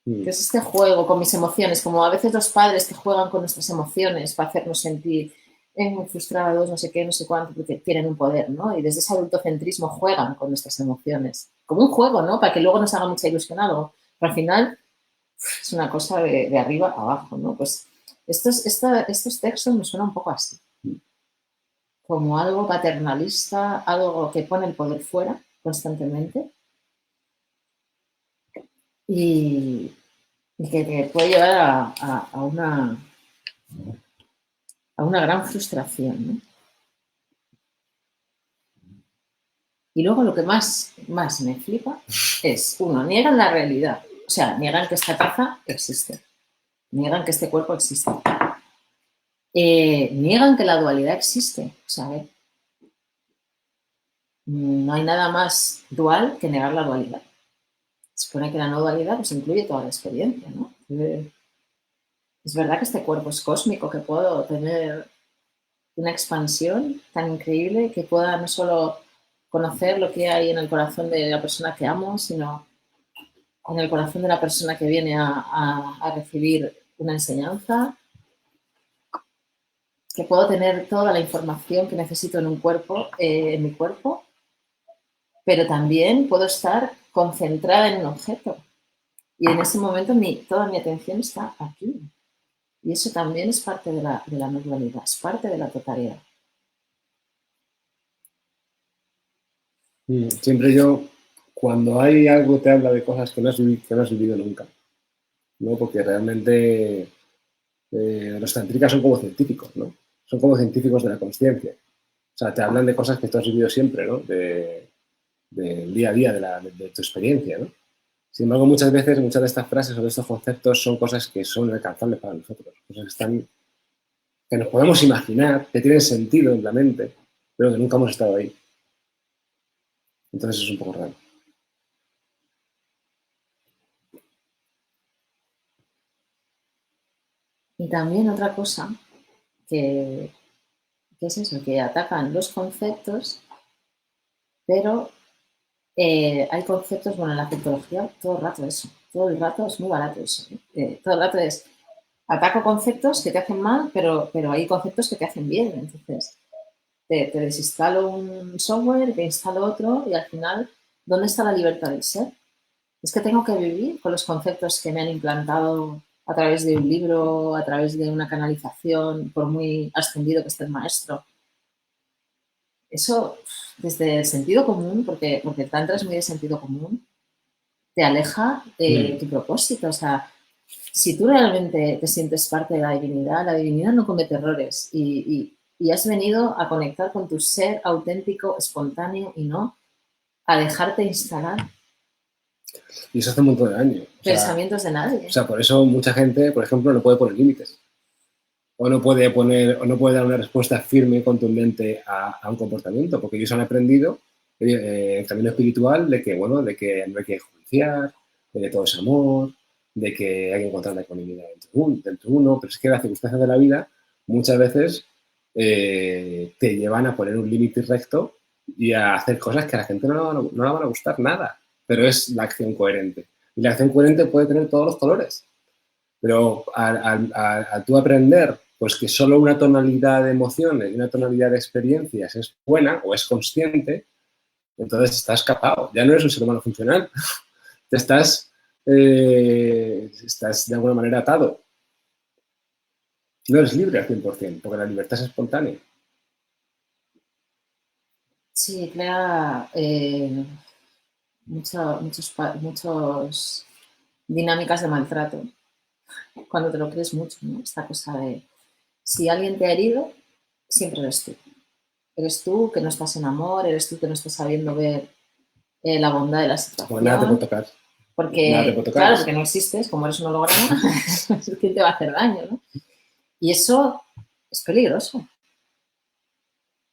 ¿Qué es este juego con mis emociones? Como a veces los padres que juegan con nuestras emociones para hacernos sentir frustrados, no sé qué, no sé cuánto, porque tienen un poder, ¿no? Y desde ese adultocentrismo juegan con nuestras emociones. Como un juego, ¿no? Para que luego nos haga mucha ilusión algo. Pero al final es una cosa de arriba a abajo, ¿no? Pues estos textos me suenan un poco así. Como algo paternalista, algo que pone el poder fuera constantemente. Y que te puede llevar a una gran frustración, ¿no? Y luego lo que más me flipa es, uno, niegan la realidad, o sea, niegan que esta taza existe, niegan que este cuerpo existe, niegan que la dualidad existe, o sea, no hay nada más dual que negar la dualidad. Se supone que la no dualidad pues incluye toda la experiencia, ¿no? Es verdad que este cuerpo es cósmico, que puedo tener una expansión tan increíble que pueda no solo conocer lo que hay en el corazón de la persona que amo, sino en el corazón de la persona que viene a recibir una enseñanza, que puedo tener toda la información que necesito en un cuerpo, en mi cuerpo, pero también puedo estar concentrada en un objeto. Y en ese momento toda mi atención está aquí. Y eso también es parte de la no dualidad, es parte de la totalidad. Siempre cuando hay algo te habla de cosas que no has vivido nunca, ¿no? Porque realmente los tantricas son como científicos, ¿no? Son como científicos de la consciencia. O sea, te hablan de cosas que tú has vivido siempre, ¿no? Del día a día, de tu experiencia, ¿no? Sin embargo, muchas veces, muchas de estas frases o de estos conceptos son cosas que son inalcanzables para nosotros, cosas que nos podemos imaginar, que tienen sentido en la mente, pero que nunca hemos estado ahí. Entonces es un poco raro. Y también otra cosa que es eso, que atacan los conceptos, pero hay conceptos, bueno, en la psicología todo el rato eso, todo el rato es muy barato eso. Todo el rato es, ataco conceptos que te hacen mal, pero hay conceptos que te hacen bien. Entonces, te desinstalo un software, te instalo otro y al final, ¿dónde está la libertad del ser? Es que tengo que vivir con los conceptos que me han implantado a través de un libro, a través de una canalización, por muy ascendido que esté el maestro. Eso, desde el sentido común, porque el tantra es muy de sentido común, te aleja de tu propósito. O sea, si tú realmente te sientes parte de la divinidad no comete errores y has venido a conectar con tu ser auténtico, espontáneo y no a dejarte instalar Y eso hace un montón de años. pensamientos de nadie. O sea, por eso mucha gente, por ejemplo, no puede poner límites. O no puede dar una respuesta firme y contundente a un comportamiento, porque ellos han aprendido el camino espiritual de que, bueno, de que no hay que juiciar, de que todo es amor, de que hay que encontrar la ecuanimidad dentro de uno, pero es que las circunstancias de la vida muchas veces te llevan a poner un límite recto y a hacer cosas que a la gente no le van a gustar nada, pero es la acción coherente. Y la acción coherente puede tener todos los colores, pero al tú aprender pues que solo una tonalidad de emociones y una tonalidad de experiencias es buena o es consciente, entonces estás capado, ya no eres un ser humano funcional, te estás de alguna manera atado. No eres libre al 100%, porque la libertad es espontánea. Sí, crea muchos dinámicas de maltrato cuando te lo crees mucho, ¿no? Esta cosa de si alguien te ha herido, siempre eres tú. Eres tú que no estás en amor, eres tú que no estás sabiendo ver la bondad de la situación. Pues nada te puede tocar. Porque, claro, porque no existes, como eres un holograma, ¿quién te va a hacer daño, no? Y eso es peligroso. O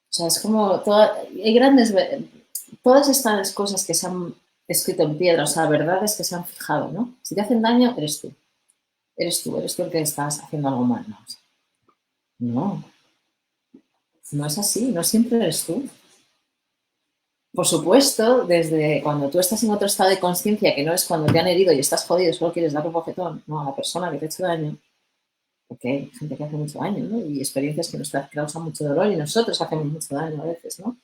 sea, es como todas estas cosas que se han escrito en piedra, o sea, verdades que se han fijado, ¿no? Si te hacen daño, eres tú. Eres tú el que estás haciendo algo mal, ¿no? O sea, no es así, no siempre eres tú. Por supuesto, desde cuando tú estás en otro estado de conciencia, que no es cuando te han herido y estás jodido, solo quieres dar un bofetón, no, a la persona que te ha hecho daño, porque hay gente que hace mucho daño, ¿no? Y experiencias que nos causan mucho dolor y nosotros hacemos mucho daño a veces, ¿no?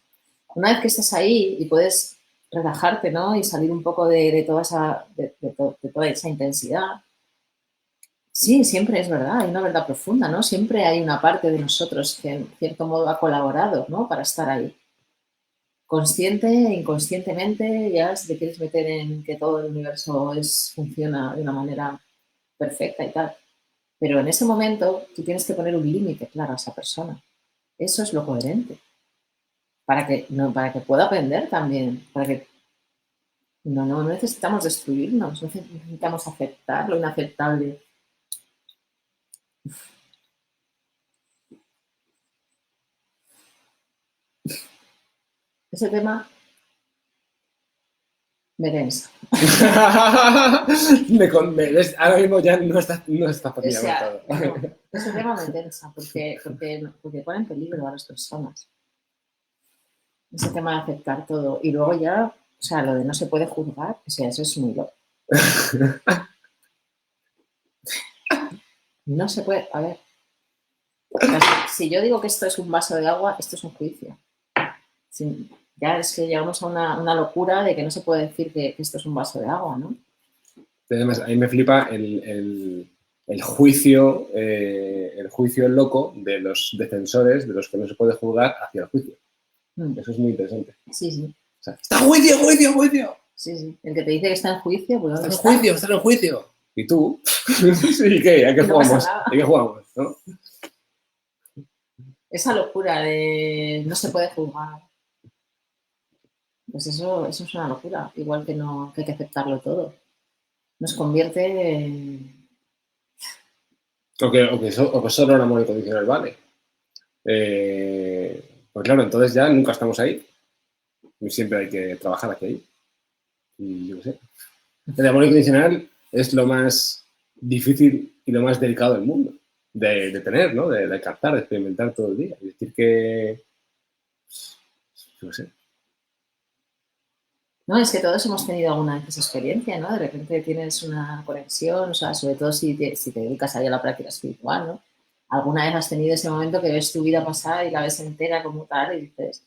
Una vez que estás ahí y puedes relajarte, ¿no? Y salir un poco de toda esa intensidad. Sí, siempre es verdad, hay una verdad profunda, ¿no? Siempre hay una parte de nosotros que en cierto modo ha colaborado, ¿no? Para estar ahí. Consciente e inconscientemente, ya si te quieres meter en que todo el universo funciona de una manera perfecta y tal. Pero en ese momento tú tienes que poner un límite claro a esa persona. Eso es lo coherente. Para que pueda aprender también. No necesitamos destruirnos, no necesitamos aceptar lo inaceptable. Ese tema me densa. Ahora mismo ya no está para O sea, no, ese tema me densa porque pone en peligro a las personas. Ese tema de aceptar todo. Y luego ya, o sea, lo de no se puede juzgar, o sea, eso es muy loco. No se puede, a ver. Si yo digo que esto es un vaso de agua, esto es un juicio. Ya es que llegamos a una locura de que no se puede decir que esto es un vaso de agua, ¿no? Además, a mí me flipa el juicio loco de los defensores, de los que no se puede juzgar, hacia el juicio. Eso es muy interesante. Sí, sí. O sea, ¡está en juicio, juicio, juicio! Sí, sí. El que te dice que está en juicio, pues está en juicio, está en juicio. ¿Y tú? ¿Y qué? ¿A qué jugamos? ¿A qué jugamos? ¿No? Esa locura de no se puede juzgar. Pues eso es una locura. Igual que no que hay que aceptarlo todo. nos convierte en... O que solo el amor incondicional vale. Pues claro, entonces ya nunca estamos ahí. Y siempre hay que trabajar aquí ahí. Y yo qué sé. El amor incondicional es lo más difícil y lo más delicado del mundo de tener, ¿no? De captar, de experimentar todo el día. Y decir que... Yo qué sé. No, es que todos hemos tenido alguna vez esa experiencia, ¿no? De repente tienes una conexión, o sea, sobre todo si te dedicas ahí a la práctica espiritual, ¿no? Alguna vez has tenido ese momento que ves tu vida pasar y la ves entera como tal y dices,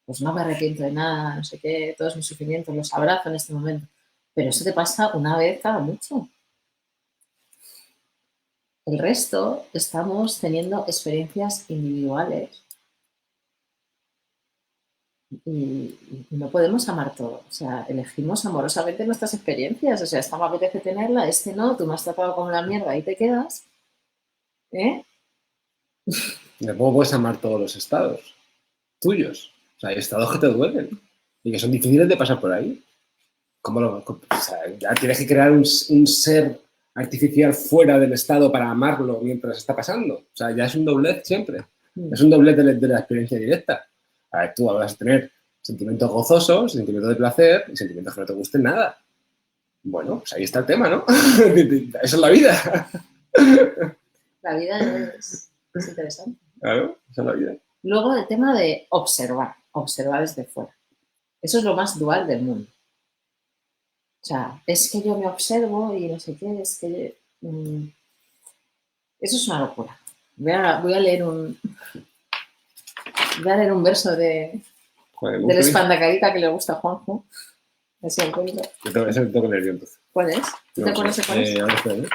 pues no me arrepiento de nada, no sé qué, todos mis sufrimientos los abrazo en este momento. Pero eso te pasa una vez cada mucho. El resto estamos teniendo experiencias individuales y no podemos amar todo. O sea, elegimos amorosamente nuestras experiencias. O sea, esta me apetece tenerla, este no, tú me has tratado como la mierda y te quedas. ¿Eh? Tampoco puedes amar todos los estados tuyos. O sea, hay estados que te duelen y que son difíciles de pasar por ahí. O sea, ya tienes que crear un ser artificial fuera del estado para amarlo mientras está pasando. O sea, ya es un doblez siempre. Es un doblez de la experiencia directa. A ver, tú vas a tener sentimientos gozosos, sentimientos de placer y sentimientos que no te gusten nada. Bueno, pues ahí está el tema, ¿no? Eso es la vida. La vida es interesante. Claro, esa es la vida. Luego el tema de observar desde fuera. Eso es lo más dual del mundo. O sea, es que yo me observo y no sé qué, es que... eso es una locura. Voy a leer un verso del Espandacarica que le gusta a Juanjo. Así encuentro. Ese tengo que leer yo entonces. ¿Cuál es? ¿Tú te acuerdas de cuál es? Ahora espera, ¿eh?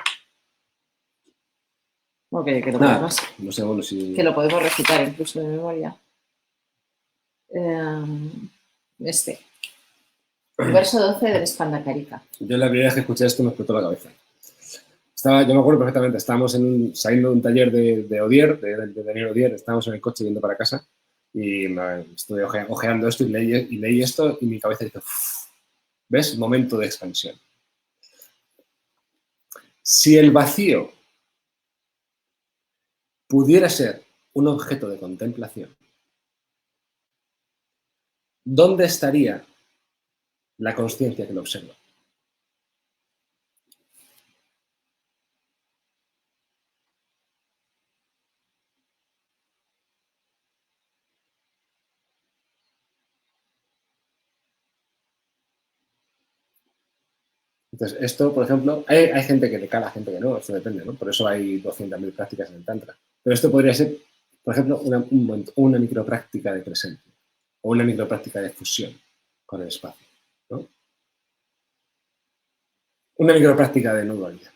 Bueno, que lo podemos, no sé, bueno, si... que lo podemos recitar incluso de memoria. Verso 12 del Espandacarica. Yo la primera vez que escuché esto me explotó la cabeza. Yo me acuerdo perfectamente, estábamos saliendo de un taller de Odier, de Daniel Odier, estábamos en el coche yendo para casa y estuve ojeando esto y leí esto y mi cabeza dice, ¿ves? Momento de expansión. Si el vacío pudiera ser un objeto de contemplación, ¿dónde estaría la consciencia que lo observa? Entonces, esto, por ejemplo, hay gente que le cala, gente que no, esto depende, ¿no? Por eso hay 200.000 prácticas en el Tantra. Pero esto podría ser, por ejemplo, una micropráctica de presencia o una micropráctica de fusión con el espacio, ¿no? Una micropráctica de no dualidad.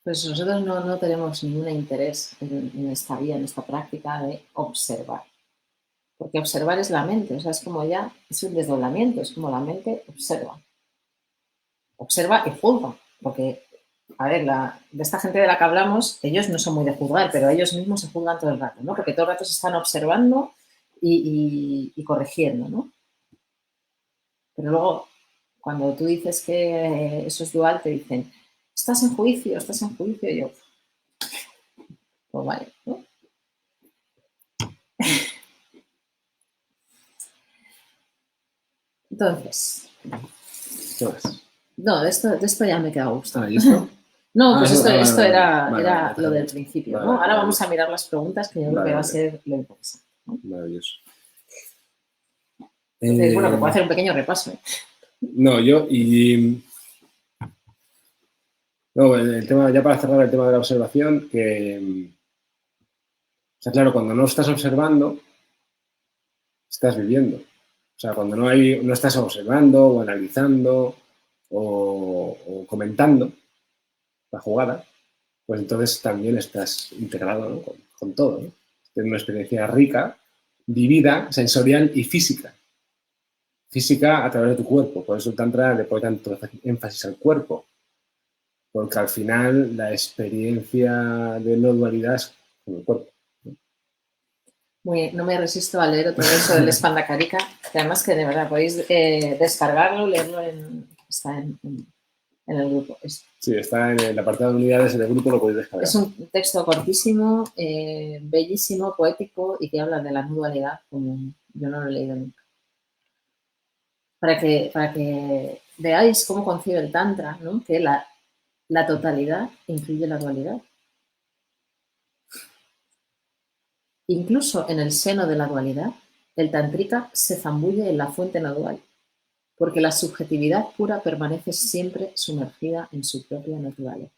Pues nosotros no tenemos ningún interés en esta vía, en esta práctica de observar. Porque observar es la mente, o sea, es como ya, es un desdoblamiento, es como la mente observa. Observa y juzga, porque, a ver, de esta gente de la que hablamos, ellos no son muy de juzgar, pero ellos mismos se juzgan todo el rato, ¿no? Porque todo el rato se están observando y corrigiendo, ¿no? Pero luego, cuando tú dices que eso es dual, te dicen, estás en juicio, y yo, pues vale, ¿no? Entonces, ¿Qué más? no, de esto ya me queda gusto. ¿Y esto? No, pues esto vale, era lo del principio, ¿no? Ahora vamos a mirar las preguntas, que yo creo que va a ser lo interesante, ¿no? Maravilloso. Entonces, bueno, que puedo hacer un pequeño repaso, ¿eh? No, no, el tema, ya para cerrar el tema de la observación, que... O sea, claro, cuando no estás observando, estás viviendo. O sea, cuando no estás observando o analizando o comentando la jugada, pues entonces también estás integrado, ¿no? con todo, ¿no? Tienes una experiencia rica, vivida, sensorial y física. Física a través de tu cuerpo. Por eso el Tantra le pone tanto énfasis al cuerpo. Porque al final la experiencia de no dualidad es con el cuerpo. No me resisto a leer otro verso del Espandacarica, Que además que de verdad podéis descargarlo, leerlo, está en el grupo. Sí, está en el apartado de unidades del grupo, lo podéis descargar. Es un texto cortísimo, bellísimo, poético y que habla de la no dualidad como yo no lo he leído nunca. Para que veáis cómo concibe el Tantra, ¿no? Que la totalidad incluye la dualidad. Incluso en el seno de la dualidad, el tantrika se zambulle en la fuente no dual, porque la subjetividad pura permanece siempre sumergida en su propia naturaleza.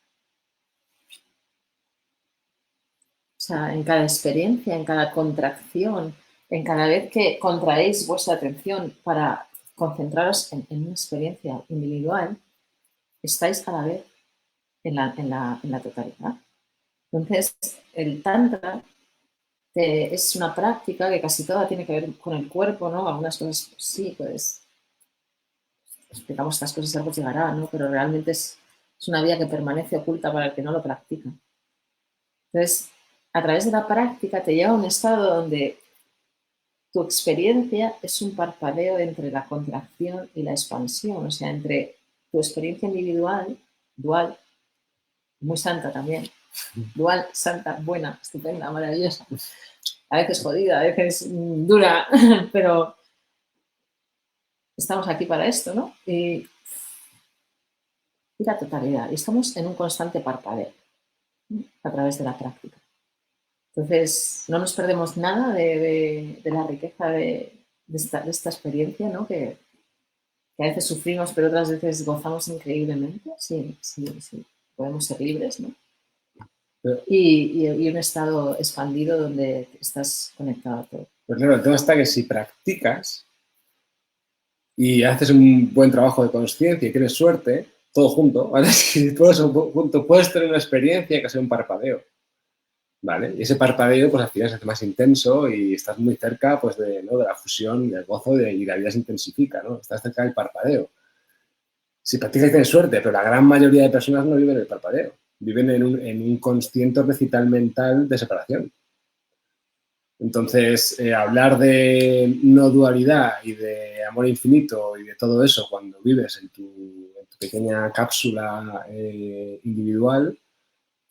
O sea, en cada experiencia, en cada contracción, en cada vez que contraéis vuestra atención para concentraros en una experiencia individual, estáis a la vez en la totalidad. Entonces, el Tantra es una práctica que casi toda tiene que ver con el cuerpo, ¿no? Algunas cosas sí, pues explicamos estas cosas, algo llegará, ¿no? Pero realmente es una vía que permanece oculta para el que no lo practica. Entonces, a través de la práctica te lleva a un estado donde tu experiencia es un parpadeo entre la contracción y la expansión, o sea, entre tu experiencia individual, dual, muy santa también, dual, santa, buena, estupenda, maravillosa, a veces jodida, a veces dura, pero estamos aquí para esto, ¿no? Y la totalidad, y estamos en un constante parpadeo, ¿no? A través de la práctica. Entonces, no nos perdemos nada de la riqueza de esta experiencia, ¿no? Que a veces sufrimos, pero otras veces gozamos increíblemente. Sí, podemos ser libres, ¿no? Y un estado expandido donde estás conectado a todo. Pues claro, el tema está que si practicas y haces un buen trabajo de consciencia y tienes suerte, todo junto, ¿vale? Si todo eso junto, puedes tener una experiencia que sea un parpadeo, ¿vale? Y ese parpadeo, pues al final se hace más intenso y estás muy cerca, pues, ¿no? De la fusión, del gozo y la vida se intensifica, ¿no? Estás cerca del parpadeo. Si practicas y tienes suerte, pero la gran mayoría de personas no viven en el parpadeo, viven en un consciente recital mental de separación. Entonces, hablar de no dualidad y de amor infinito y de todo eso cuando vives en tu pequeña cápsula individual,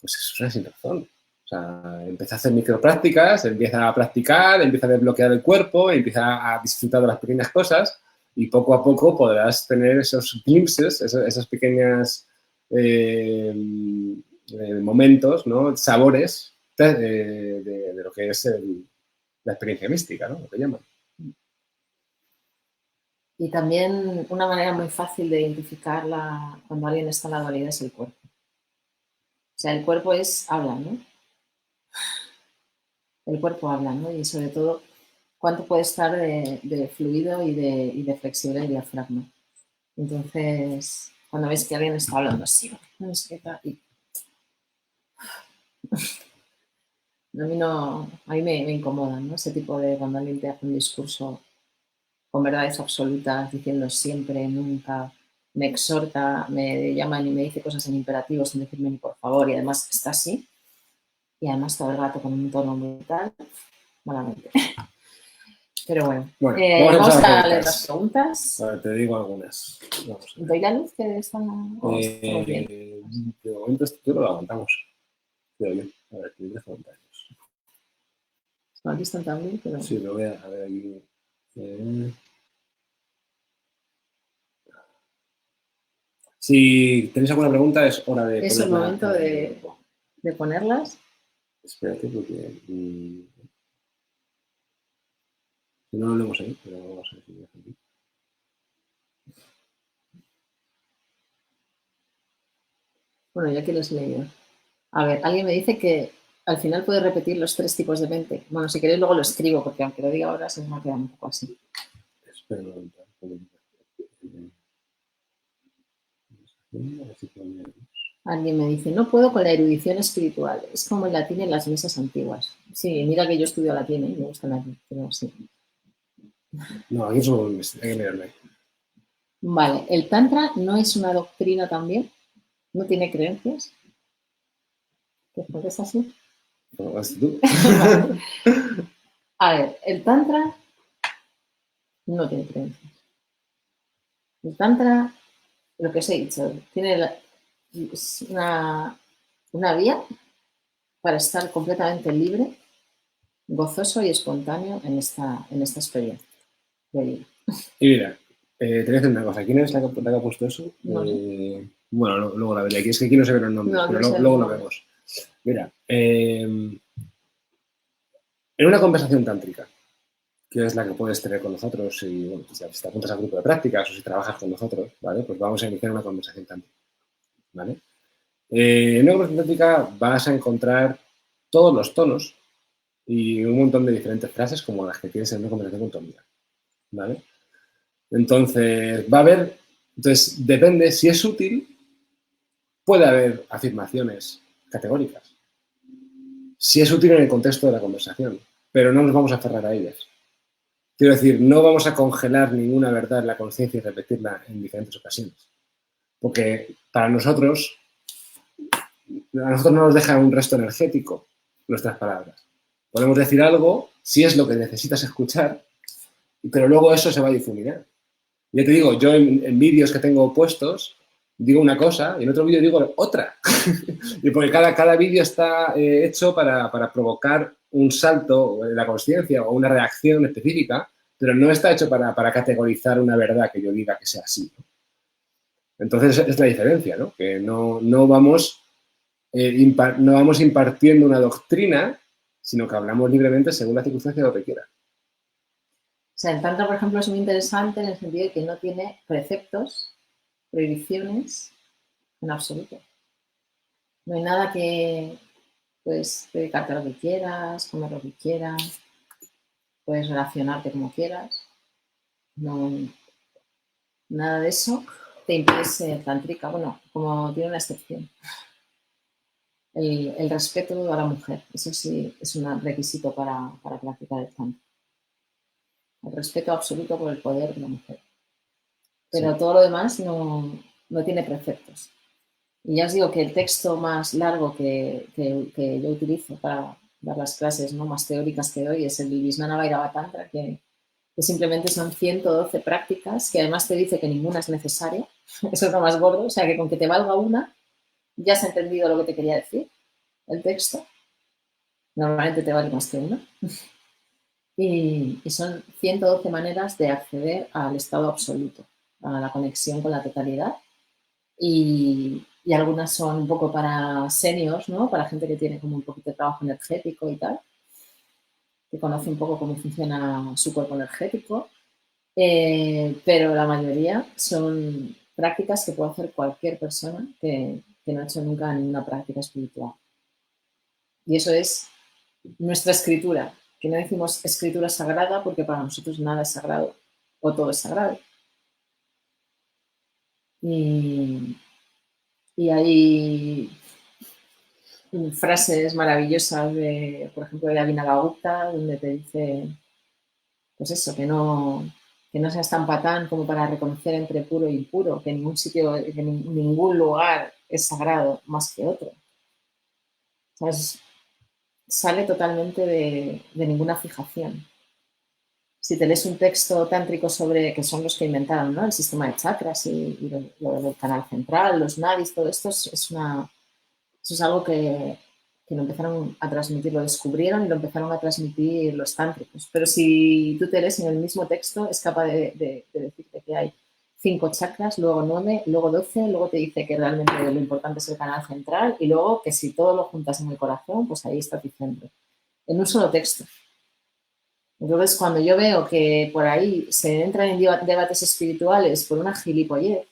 pues eso es sin razón. O sea, empieza a hacer microprácticas, empieza a practicar, empieza a desbloquear el cuerpo, empieza a disfrutar de las pequeñas cosas y poco a poco podrás tener esos glimpses, esas pequeñas momentos, ¿no? Sabores de lo que es la experiencia mística, ¿no? Lo que llaman. Y también una manera muy fácil de identificarla cuando alguien está en la dualidad es el cuerpo. O sea, el cuerpo habla, ¿no? El cuerpo habla, ¿no? Y sobre todo, cuánto puede estar de fluido y de flexible el diafragma. Entonces, cuando ves que alguien está hablando así, no sé qué tal, y a mí me incomoda, ¿no? Ese tipo de cuando alguien te hace un discurso con verdades absolutas, diciendo siempre, nunca, me exhorta, me llama y me dice cosas en imperativo sin decirme ni por favor, y además está así, y además todo el rato con un tono brutal, malamente. Pero bueno, vamos a leer las preguntas. A ver, te digo algunas. ¿Doy la luz que están? De momento esto lo aguantamos. Creo yo. A ver, 10 comentarios. No aquí están también, pero... Sí, lo voy a ver aquí. Si tenéis alguna pregunta, es hora de ponerla. Es el momento de ponerlas. Espérate, porque... no lo leemos ahí, pero vamos a ver si lo aquí. Bueno, yo aquí los leo. A ver, alguien me dice que al final puede repetir los 3 tipos de mente. Bueno, si queréis luego lo escribo, porque aunque lo diga ahora se me va a quedar un poco así. Espera un momento. Alguien me dice, no puedo con la erudición espiritual. Es como el latín en las misas antiguas. Sí, mira que yo estudio latín, me gusta el latín, pero sí. No, aquí solo hay que leerme. Vale, ¿el Tantra no es una doctrina también? ¿No tiene creencias? ¿Por qué es así? ¿Vas tú? A ver, el Tantra No tiene creencias. El Tantra, lo que os he dicho, tiene una vía para estar completamente libre, gozoso y espontáneo en esta experiencia de vida. Y mira, te voy a decir una cosa. ¿Quién es la que ha puesto eso? No sé. Bueno, luego la veré. Aquí es que aquí no se ven los nombres, No, pero no sé. luego lo vemos. Mira, en una conversación tántrica, que es la que puedes tener con nosotros, y bueno, si te apuntas al grupo de prácticas o si trabajas con nosotros, ¿vale? Pues vamos a iniciar una conversación tántrica, ¿vale? En una conversación tántrica vas a encontrar todos los tonos y un montón de diferentes frases como las que tienes en una conversación con tu amiga, ¿vale? Entonces, va a haber, entonces depende, si es útil, puede haber afirmaciones categóricas. Si es útil en el contexto de la conversación, pero no nos vamos a aferrar a ellas. Quiero decir, no vamos a congelar ninguna verdad en la conciencia y repetirla en diferentes ocasiones. Porque a nosotros no nos deja un resto energético nuestras palabras. Podemos decir algo si es lo que necesitas escuchar, pero luego eso se va a difuminar. Ya te digo, yo en vídeos que tengo puestos digo una cosa y en otro vídeo digo otra. Y porque cada vídeo está hecho para provocar un salto en la conciencia o una reacción específica, pero no está hecho para categorizar una verdad que yo diga que sea así, ¿no? Entonces es la diferencia, ¿no? Que no vamos impartiendo una doctrina, sino que hablamos libremente según la circunstancia lo que quiera. O sea, el Tantra, por ejemplo, es muy interesante en el sentido de que no tiene preceptos, prohibiciones en absoluto. No hay nada que, puedes dedicarte a lo que quieras, comer lo que quieras, puedes relacionarte como quieras. No, nada de eso te impide ser tántrica. Bueno, como tiene una excepción. El respeto a la mujer, eso sí es un requisito para practicar el Tantra. El respeto absoluto por el poder de la mujer. Pero Sí. todo lo demás no tiene preceptos. Y ya os digo que el texto más largo que yo utilizo para dar las clases, ¿no?, más teóricas que doy es el Vijnana Bhairava Tantra, que simplemente son 112 prácticas, que además te dice que ninguna es necesaria. Eso es lo más gordo, o sea que con que te valga una, ya has entendido lo que te quería decir el texto. Normalmente te vale más que una. Y son 112 maneras de acceder al estado absoluto, a la conexión con la totalidad. Y algunas son un poco para seniors, ¿no? Para gente que tiene como un poquito de trabajo energético y tal, que conoce un poco cómo funciona su cuerpo energético. Pero la mayoría son prácticas que puede hacer cualquier persona que no ha hecho nunca ninguna práctica espiritual. Y eso es nuestra escritura, que no decimos escritura sagrada porque para nosotros nada es sagrado o todo es sagrado. Y hay frases maravillosas de, por ejemplo, de Abhinavagupta, donde te dice, pues eso, que no seas tan patán como para reconocer entre puro e impuro, que ningún sitio, que ningún lugar es sagrado más que otro. ¿Sabes? Sale totalmente de ninguna fijación. Si te lees un texto tántrico sobre, que son los que inventaron, ¿no?, el sistema de chakras y lo del canal central, los nadis, todo esto eso es algo que lo empezaron a transmitir, lo descubrieron y lo empezaron a transmitir los tántricos. Pero si tú te lees en el mismo texto, es capaz de decirte que hay 5 chakras, luego 9, luego 12, luego te dice que realmente lo importante es el canal central y luego que si todo lo juntas en el corazón, pues ahí está tu centro. En un solo texto. Entonces, cuando yo veo que por ahí se entran en debates espirituales por una gilipollez,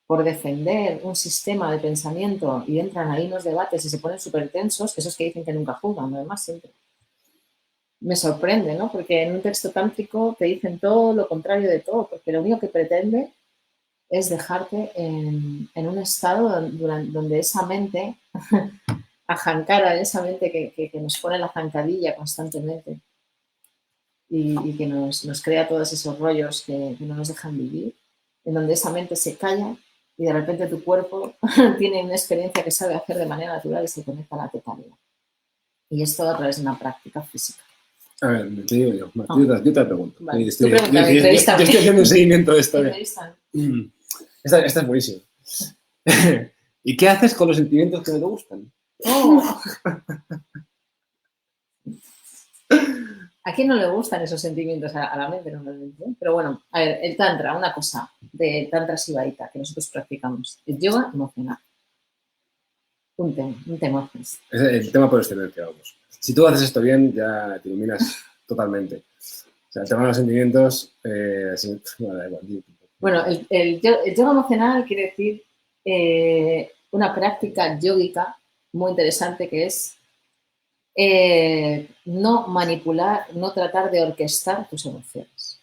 por defender un sistema de pensamiento y entran ahí unos debates y se ponen súper tensos, esos que dicen que nunca juzgan, además siempre. Me sorprende, ¿no? Porque en un texto tántrico te dicen todo lo contrario de todo, porque lo único que pretende es dejarte en un estado donde esa mente, ajancara, esa mente que nos pone la zancadilla constantemente y que nos crea todos esos rollos que no nos dejan vivir, en donde esa mente se calla y de repente tu cuerpo tiene una experiencia que sabe hacer de manera natural y se conecta a la totalidad. Y esto a través de una práctica física. A ver, te digo yo. Yo te pregunto. Vale. Estoy, Tú pregúntame, yo estoy haciendo un seguimiento de esto. Entrevístame. Esta es buenísima. ¿Y qué haces con los sentimientos que no te gustan? Oh. ¿A quién no le gustan esos sentimientos a la mente normalmente? Pero bueno, a ver, el tantra, una cosa de tantra sibaita que nosotros practicamos, el yoga emocional. Un tema. Es el tema por excelencia, vamos. Si tú haces esto bien, ya te iluminas totalmente. O sea, el tema de los sentimientos, Bueno, el yoga emocional quiere decir una práctica yógica muy interesante que es no manipular, no tratar de orquestar tus emociones.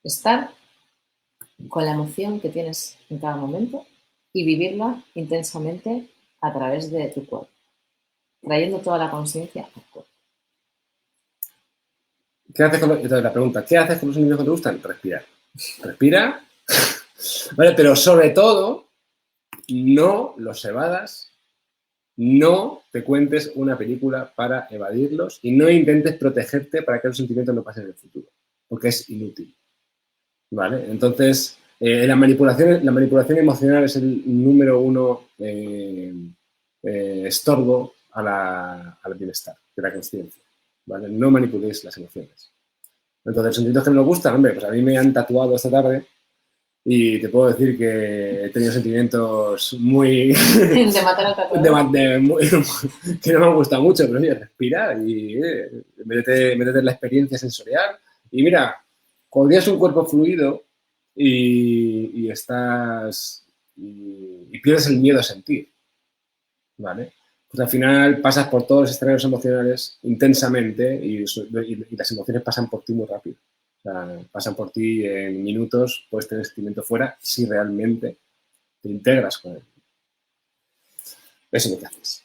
Estar con la emoción que tienes en cada momento y vivirla intensamente a través de tu cuerpo, trayendo toda la conciencia al cuerpo. ¿Qué haces entonces la pregunta, ¿qué haces con los sentimientos que te gustan? Respirar. Respira. Vale, pero sobre todo, no los evadas, no te cuentes una película para evadirlos y no intentes protegerte para que los sentimientos no pasen en el futuro, porque es inútil. ¿Vale? Entonces, la manipulación emocional es el número uno estorbo al bienestar de la conciencia. ¿Vale? No manipuléis las emociones. Entonces, los sentimientos que no nos gustan, hombre, pues a mí me han tatuado esta tarde y te puedo decir que he tenido sentimientos muy... De matar al tatuador. que no me han gustado mucho, pero oye, respira y métete en la experiencia sensorial. Y mira, cuando tienes un cuerpo fluido y estás... y pierdes el miedo a sentir, ¿vale? Pues al final pasas por todos los escenarios emocionales intensamente y las emociones pasan por ti muy rápido. O sea, pasan por ti en minutos, puedes tener sentimiento fuera si realmente te integras con él. Eso es lo que haces.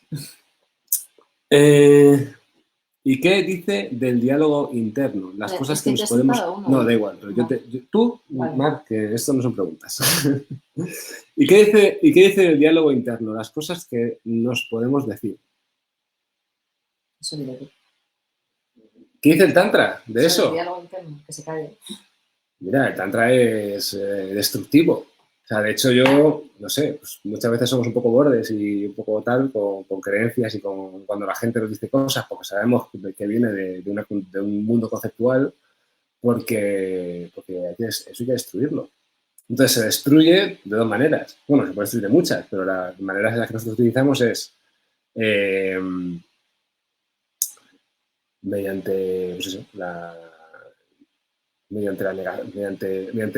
¿Y qué dice del diálogo interno? Las cosas que nos podemos... No, da igual. Pero tú, vale. Mar, que esto no son preguntas. ¿Y qué dice del diálogo interno? Las cosas que nos podemos decir. Eso ni lo digo. ¿Qué dice el Tantra de eso? El diálogo interno, que se calle. Mira, el Tantra es destructivo. O sea, de hecho yo, no sé, pues muchas veces somos un poco bordes y un poco tal con creencias y cuando la gente nos dice cosas porque sabemos que viene de un mundo conceptual porque eso hay que destruirlo. Entonces se destruye de dos maneras. Bueno, se puede destruir de muchas, pero las maneras en las que nosotros utilizamos es mediante, pues eso, mediante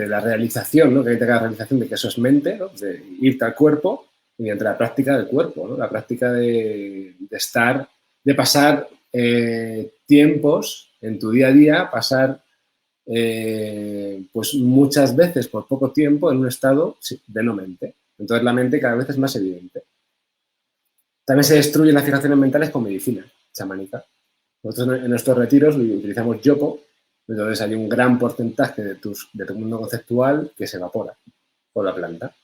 la realización, ¿no? Que hay la realización de que eso es mente, ¿no? De irte al cuerpo, mediante la práctica del cuerpo, ¿no? La práctica de estar, de pasar tiempos en tu día a día, pasar pues muchas veces por poco tiempo en un estado de no mente. Entonces la mente cada vez es más evidente. También se destruyen las fijaciones mentales con medicina chamánica. Nosotros en nuestros retiros utilizamos yopo. Entonces hay un gran porcentaje de tu mundo conceptual que se evapora por la planta.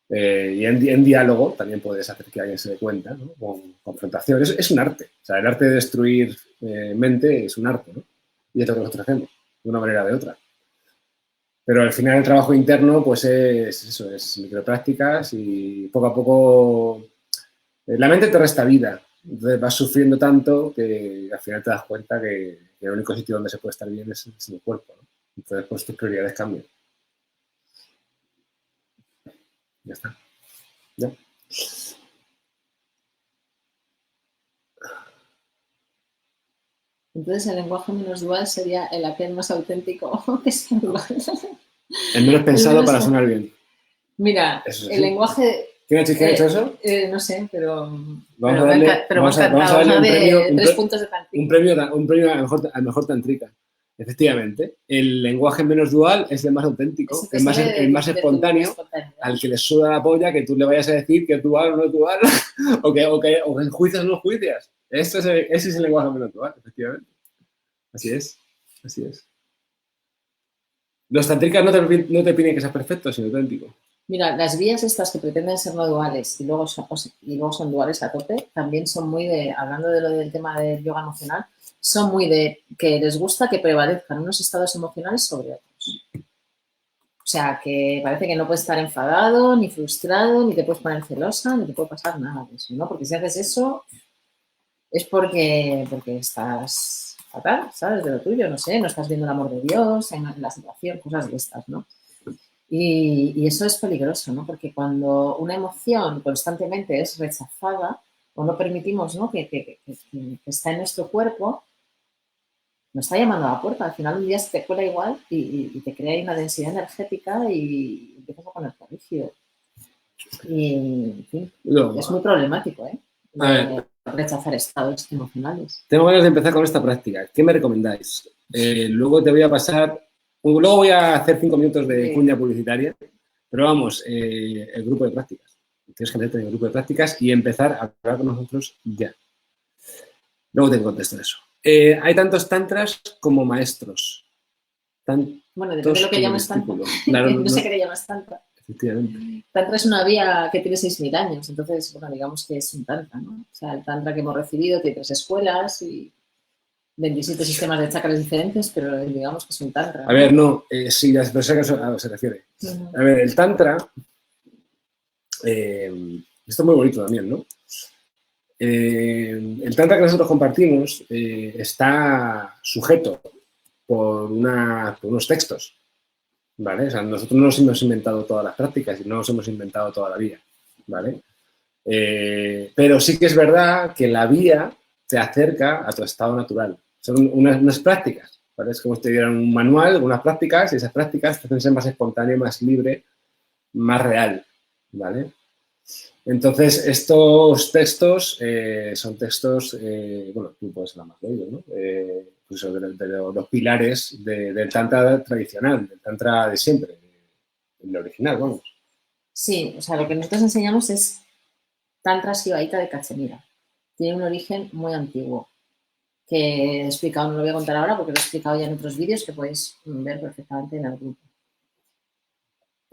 Y en diálogo también puedes hacer que alguien se dé cuenta, ¿no? Con confrontación. Es un arte. O sea, el arte de destruir mente es un arte, ¿no? Y es lo que nosotros hacemos, de una manera o de otra. Pero al final el trabajo interno pues es eso, es microprácticas y poco a poco la mente te resta vida. Entonces vas sufriendo tanto que al final te das cuenta que el único sitio donde se puede estar bien es en el cuerpo, ¿no? Entonces pues tus prioridades cambian. Ya está. ¿Ya? Entonces el lenguaje menos dual sería el aquel más auténtico que sea dual. El menos pensado para sonar bien. Mira, el lenguaje... ¿Quién ha hecho eso? No sé, pero vamos a darle un premio, puntos de un premio al mejor tantrica. Efectivamente, el lenguaje menos dual es el más auténtico, el más espontáneo, al que le suda la polla que tú le vayas a decir que es dual o no es dual, o que juicias o no juicias. Ese es el lenguaje menos dual, efectivamente. Así es. Los tantricas no te piden que seas perfecto, sino auténtico. Mira, las vías estas que pretenden ser no duales y luego son duales a tope, también son muy de, hablando de lo del tema del yoga emocional, son muy de que les gusta que prevalezcan unos estados emocionales sobre otros. O sea, que parece que no puedes estar enfadado, ni frustrado, ni te puedes poner celosa, ni te puede pasar nada de eso, ¿no? Porque si haces eso es porque estás fatal, ¿sabes? De lo tuyo, no sé, no estás viendo el amor de Dios en la situación, cosas de estas, ¿no? Y eso es peligroso, ¿no? Porque cuando una emoción constantemente es rechazada o no permitimos, ¿no? Que está en nuestro cuerpo, nos está llamando a la puerta. Al final un día se te cuela igual y te crea ahí una densidad energética y empiezas a ponerte rígido. Y, en fin, No, es muy problemático, ¿eh? a ver, Rechazar estados emocionales. tengo ganas de empezar con esta práctica. ¿Qué me recomendáis? Luego te voy a pasar, luego voy a hacer 5 minutos de Sí. cuña publicitaria, pero vamos, el grupo de prácticas. Tienes que meterte en el grupo de prácticas y empezar a hablar con nosotros ya. Luego te contesto eso. Hay tantos tantras como maestros. Bueno, depende de lo que Como llames tantra. discípulos. Claro, No sé qué le llamas tantra. Efectivamente. Tantra es una vía que tiene 6.000 años, entonces, bueno, digamos que es un tantra, ¿no? O sea, el tantra que hemos recibido tiene 3 escuelas y 27 sistemas de chakras diferentes, pero digamos que es un tantra, ¿no? A ver, no, sí, ya sé a eso se refiere. A ver, el tantra, esto es muy bonito también, ¿no? El tantra que nosotros compartimos está sujeto por unos textos, ¿vale? O sea, nosotros no nos hemos inventado todas las prácticas y no nos hemos inventado toda la vía, ¿vale? Pero sí que es verdad que la vía te acerca a tu estado natural. Son unas prácticas, ¿vale? Es como si te dieran un manual, unas prácticas, y esas prácticas te hacen ser más espontáneo, más libre, más real, ¿vale? Entonces, estos textos son textos, bueno, tú puedes hablar más de ellos, ¿no? Pues de los pilares del tantra tradicional, del tantra de siempre, el original, vamos. Sí, o sea, lo que nosotros enseñamos es Tantra Sivaita de Cachemira. Tiene un origen muy antiguo, que he explicado, no lo voy a contar ahora porque lo he explicado ya en otros vídeos que podéis ver perfectamente en el grupo.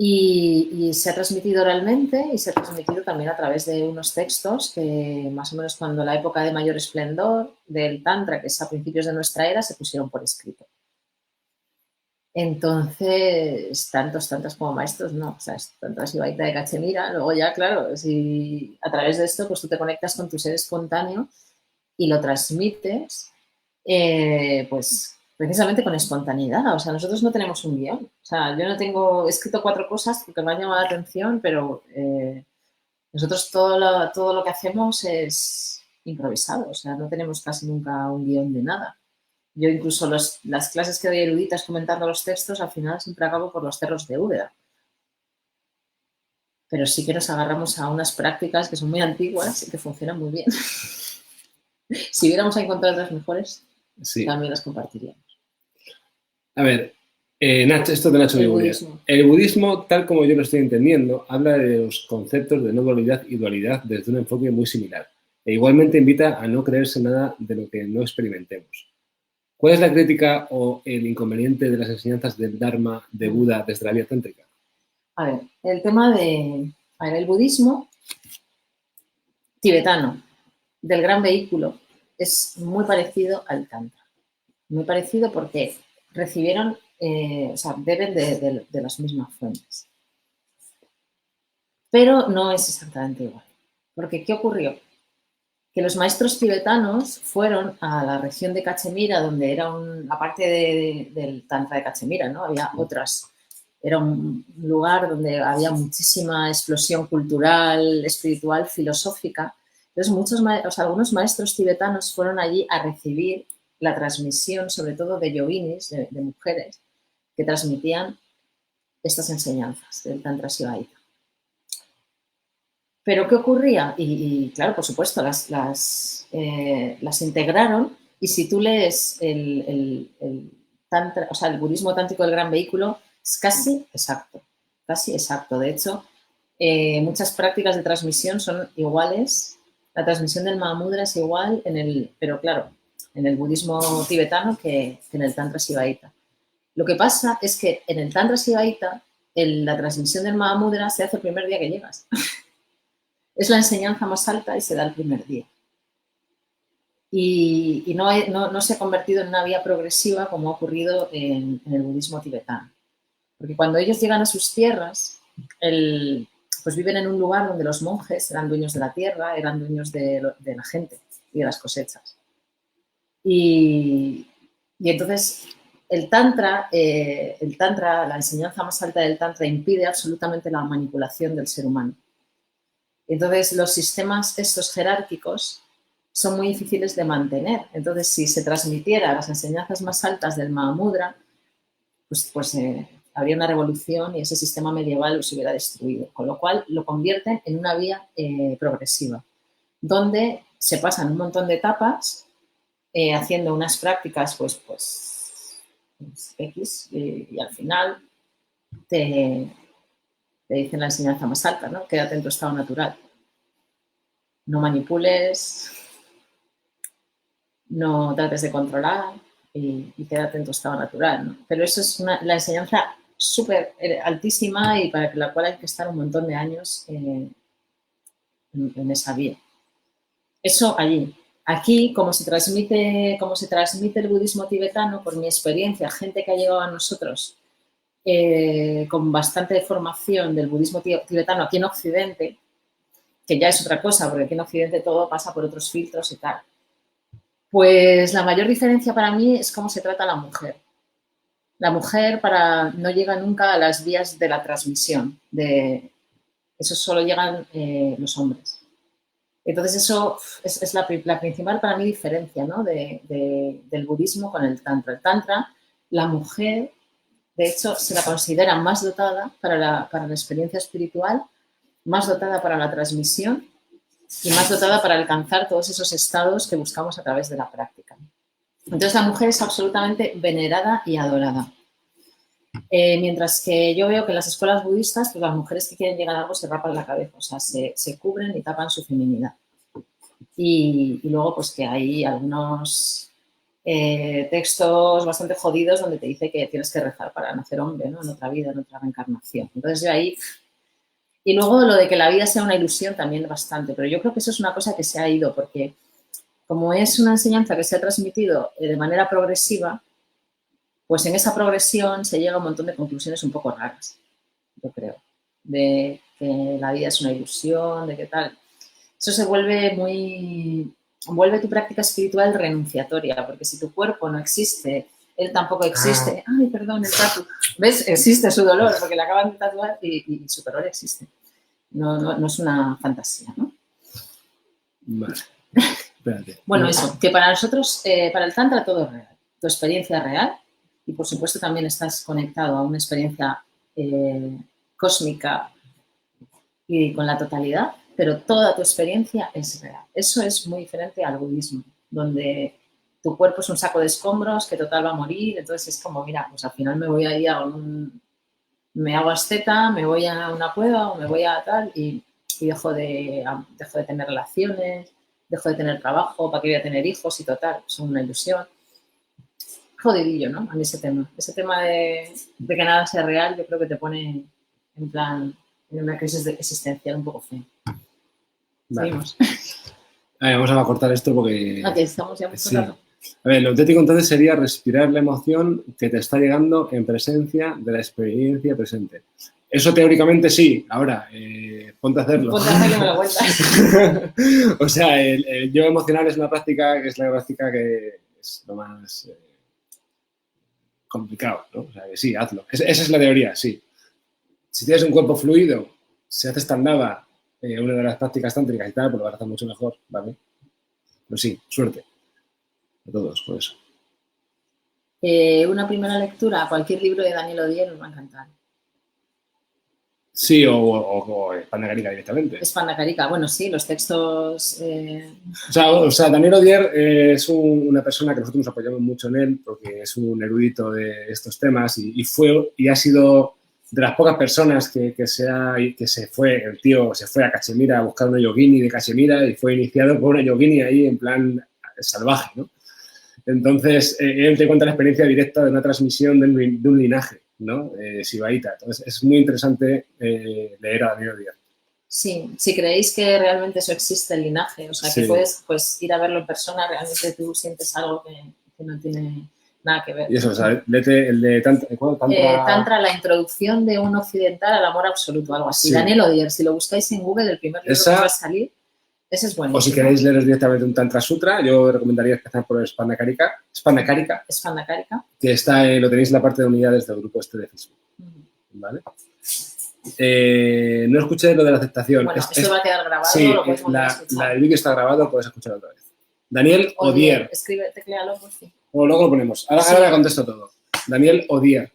Y se ha transmitido oralmente y se ha transmitido también a través de unos textos que más o menos cuando la época de mayor esplendor del Tantra, que es a principios de nuestra era, se pusieron por escrito. Entonces, tantas como maestros, no. O sea, es Tantra Sivaita de Cachemira. Luego ya, claro, si a través de esto pues tú te conectas con tu ser espontáneo y lo transmites, pues precisamente con espontaneidad. O sea, nosotros no tenemos un guión. O sea, yo no tengo he escrito 4 cosas porque me han llamado la atención, pero nosotros todo lo que hacemos es improvisado. O sea, no tenemos casi nunca un guión de nada. Yo incluso las clases que doy eruditas comentando los textos, al final siempre acabo por los cerros de Úbeda. Pero sí que nos agarramos a unas prácticas que son muy antiguas y que funcionan muy bien. Si hubiéramos encontrado otras mejores, sí, también las compartiríamos. A ver, Nacho, esto de Nacho El Vigouria. budismo. El budismo, tal como yo lo estoy entendiendo, habla de los conceptos de no dualidad y dualidad desde un enfoque muy similar. E igualmente invita a no creerse nada de lo que no experimentemos. ¿Cuál es la crítica o el inconveniente de las enseñanzas del Dharma de Buda desde la vía tántrica? A ver, el tema de... A ver, el budismo tibetano del gran vehículo es muy parecido al tantra. Muy parecido porque recibieron, o sea, beben de las mismas fuentes. Pero no es exactamente igual. Porque, ¿qué ocurrió? Que los maestros tibetanos fueron a la región de Cachemira, donde era aparte del Tantra de Cachemira, ¿no? Había otras. Era un lugar donde había muchísima explosión cultural, espiritual, filosófica. Entonces, algunos maestros tibetanos fueron allí a recibir la transmisión, sobre todo de yoginis, de mujeres, que transmitían estas enseñanzas del Tantra Sivaita. Pero ¿qué ocurría? Y claro, por supuesto, las integraron y si tú lees tantra, o sea, el budismo tántrico del gran vehículo, es casi exacto, casi exacto. De hecho, muchas prácticas de transmisión son iguales. La transmisión del Mahamudra es igual, pero claro, en el budismo tibetano que en el Tantra Sivaita. Lo que pasa es que en el Tantra Sivaita la transmisión del Mahamudra se hace el primer día que llegas. Es la enseñanza más alta y se da el primer día. Y no se ha convertido en una vía progresiva como ha ocurrido en el budismo tibetano. Porque cuando ellos llegan a sus tierras, pues viven en un lugar donde los monjes eran dueños de la tierra, eran dueños de la gente y de las cosechas. Y entonces el tantra, la enseñanza más alta del tantra impide absolutamente la manipulación del ser humano. Entonces los sistemas estos jerárquicos son muy difíciles de mantener. Entonces, si se transmitiera las enseñanzas más altas del Mahamudra, pues habría una revolución y ese sistema medieval los hubiera destruido. Con lo cual, lo convierten en una vía progresiva, donde se pasan un montón de etapas haciendo unas prácticas, pues X, y al final te dicen la enseñanza más alta, ¿no? Quédate en tu estado natural. No manipules, no trates de controlar y quédate en tu estado natural, ¿no? Pero eso es la enseñanza súper altísima y para la cual hay que estar un montón de años en esa vía. Eso allí. Aquí, como se transmite el budismo tibetano, por mi experiencia, gente que ha llegado a nosotros con bastante formación del budismo tibetano aquí en Occidente, que ya es otra cosa, porque aquí en Occidente todo pasa por otros filtros y tal. Pues la mayor diferencia para mí es cómo se trata a la mujer. La mujer no llega nunca a las vías de la transmisión. Eso solo llegan los hombres. Entonces eso es la principal para mí diferencia, ¿no? del budismo con el tantra. El tantra, la mujer, de hecho, se la considera más dotada para la experiencia espiritual, más dotada para la transmisión y más dotada para alcanzar todos esos estados que buscamos a través de la práctica. Entonces la mujer es absolutamente venerada y adorada. Mientras que yo veo que en las escuelas budistas, pues las mujeres que quieren llegar a algo se rapan la cabeza, o sea, se cubren y tapan su feminidad. Y luego pues que hay algunos textos bastante jodidos donde te dice que tienes que rezar para nacer hombre, ¿no? En otra vida, en otra reencarnación. Entonces yo ahí... Y luego lo de que la vida sea una ilusión también bastante, pero yo creo que eso es una cosa que se ha ido porque como es una enseñanza que se ha transmitido de manera progresiva, pues en esa progresión se llega a un montón de conclusiones un poco raras, yo creo, de que la vida es una ilusión, de qué tal. Eso se vuelve vuelve tu práctica espiritual renunciatoria, porque si tu cuerpo no existe, él tampoco existe. Ay, perdón, el tatu. ¿Ves? Existe su dolor, porque le acaban de tatuar y su dolor existe. No es una fantasía, ¿no? Vale. Espérate. Bueno, eso, que para nosotros, para el tantra todo es real. Tu experiencia es real y, por supuesto, también estás conectado a una experiencia cósmica y con la totalidad, pero toda tu experiencia es real. Eso es muy diferente al budismo, donde tu cuerpo es un saco de escombros que total va a morir, entonces es como, mira, pues al final me voy a ir me hago asceta, me voy a una cueva o me voy a tal y dejo de tener relaciones, dejo de tener trabajo, ¿para qué voy a tener hijos? Y total, son una ilusión. Jodidillo, ¿no? A mí ese tema de que nada sea real, yo creo que te pone en plan, en una crisis existencial un poco fea. Vale. Seguimos. A ver, vamos a cortar esto porque... Aquí estamos ya mucho rato. A ver, lo auténtico entonces sería respirar la emoción que te está llegando en presencia de la experiencia presente. Eso teóricamente sí, ahora ponte a hacerlo. Ponte a hacerlo y me lo cuentas. O sea, el yo emocional es una práctica que es la práctica que es lo más complicado, ¿no? O sea, que sí, hazlo. Esa es la teoría, sí. Si tienes un cuerpo fluido, si haces tandava, una de las prácticas tántricas y tal, pues lo vas a hacer mucho mejor, ¿vale? Pero sí, suerte. A todos, por eso. Una primera lectura, cualquier libro de Daniel Odier nos va a encantar. Sí, o Pandakarica directamente. Es Pandakarica, bueno, sí, los textos... O sea, Daniel Odier es una persona que nosotros nos apoyamos mucho en él porque es un erudito de estos temas y ha sido de las pocas personas que se fue, el tío se fue a Cachemira a buscar una yogini de Cachemira y fue iniciado por una yogini ahí en plan salvaje, ¿no? Entonces, él te cuenta la experiencia directa de una transmisión de un linaje. ¿no? Sibaíta. Entonces, es muy interesante leer a Daniel Odier. Sí, si creéis que realmente eso existe, el linaje, o sea, que Sí. puedes pues, ir a verlo en persona, realmente tú sientes algo que no tiene nada que ver. Y eso, o sea, léete el de Tantra. Tantra, la introducción de un occidental al amor absoluto, algo así. Sí. Daniel Odier, si lo buscáis en Google, el primer libro que va a salir, ese es buenísimo. O si queréis leeros directamente un Tantra Sutra, yo recomendaría empezar por el Spanakarika, que está, lo tenéis en la parte de unidades del grupo este de Facebook. ¿Vale? No escuché lo de la aceptación. Bueno, esto va a quedar grabado. Sí, lo podemos el vídeo está grabado, puedes escucharlo otra vez. Daniel Odier. Escribe, tecléalo, por fin. O luego lo ponemos. Ahora le contesto todo. Daniel Odier.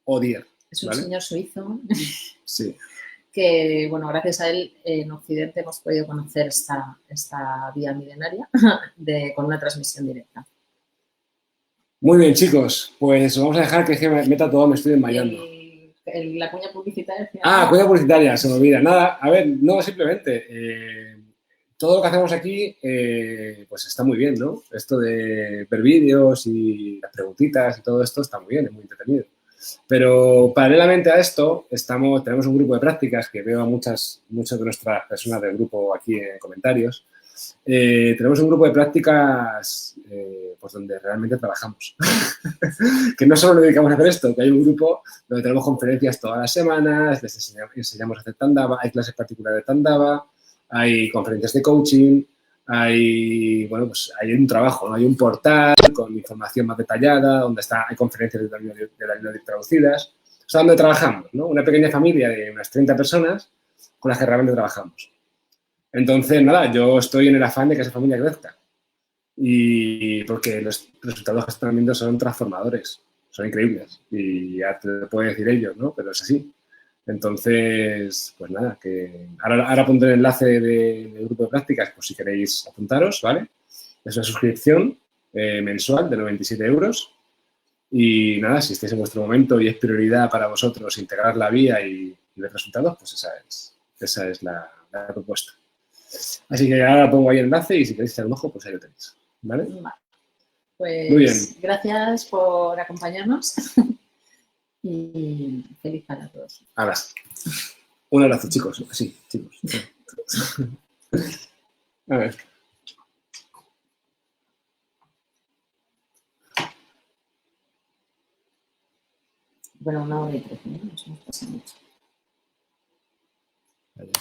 Odier. Es un señor suizo. Sí. Que, bueno, gracias a él en Occidente hemos podido conocer esta vía milenaria con una transmisión directa. Muy bien, chicos. Pues vamos a dejar que me meta todo, me estoy desmayando. La cuña publicitaria. Cuña publicitaria, se me olvida. Nada, a ver, no, simplemente todo lo que hacemos aquí pues está muy bien, ¿no? Esto de ver vídeos y las preguntitas y todo esto está muy bien, es muy entretenido. Pero paralelamente a esto, tenemos un grupo de prácticas que veo a muchas de nuestras personas del grupo aquí en comentarios. Tenemos un grupo de prácticas pues donde realmente trabajamos. Que no solo nos dedicamos a hacer esto, que hay un grupo donde tenemos conferencias todas las semanas, les enseñamos a hacer Tandava, hay clases particulares de Tandava, hay conferencias de coaching, hay un trabajo, ¿no? Hay un portal con información más detallada, donde hay conferencias de Daniel traducidas. O sea, donde trabajamos, ¿no? Una pequeña familia de unas 30 personas con las que realmente trabajamos. Entonces, nada, yo estoy en el afán de que esa familia crezca. Y porque los resultados que están viendo son transformadores, son increíbles. Y ya te lo pueden decir ellos, ¿no? Pero es así. Entonces, pues nada, que ahora pondré el enlace del grupo de prácticas, por si queréis apuntaros, ¿vale? Es una suscripción mensual de 97 euros. Y nada, si estáis en vuestro momento y es prioridad para vosotros integrar la vía y ver resultados, pues esa es la propuesta. Así que ahora pongo ahí el enlace y si queréis echar un ojo, pues ahí lo tenéis. ¿Vale? Pues muy bien. Gracias por acompañarnos y feliz para todos. Ahora, un abrazo, chicos. Sí, chicos. A ver. Bueno, 1 hora y 13 minutos, nos pasa mucho. Vale.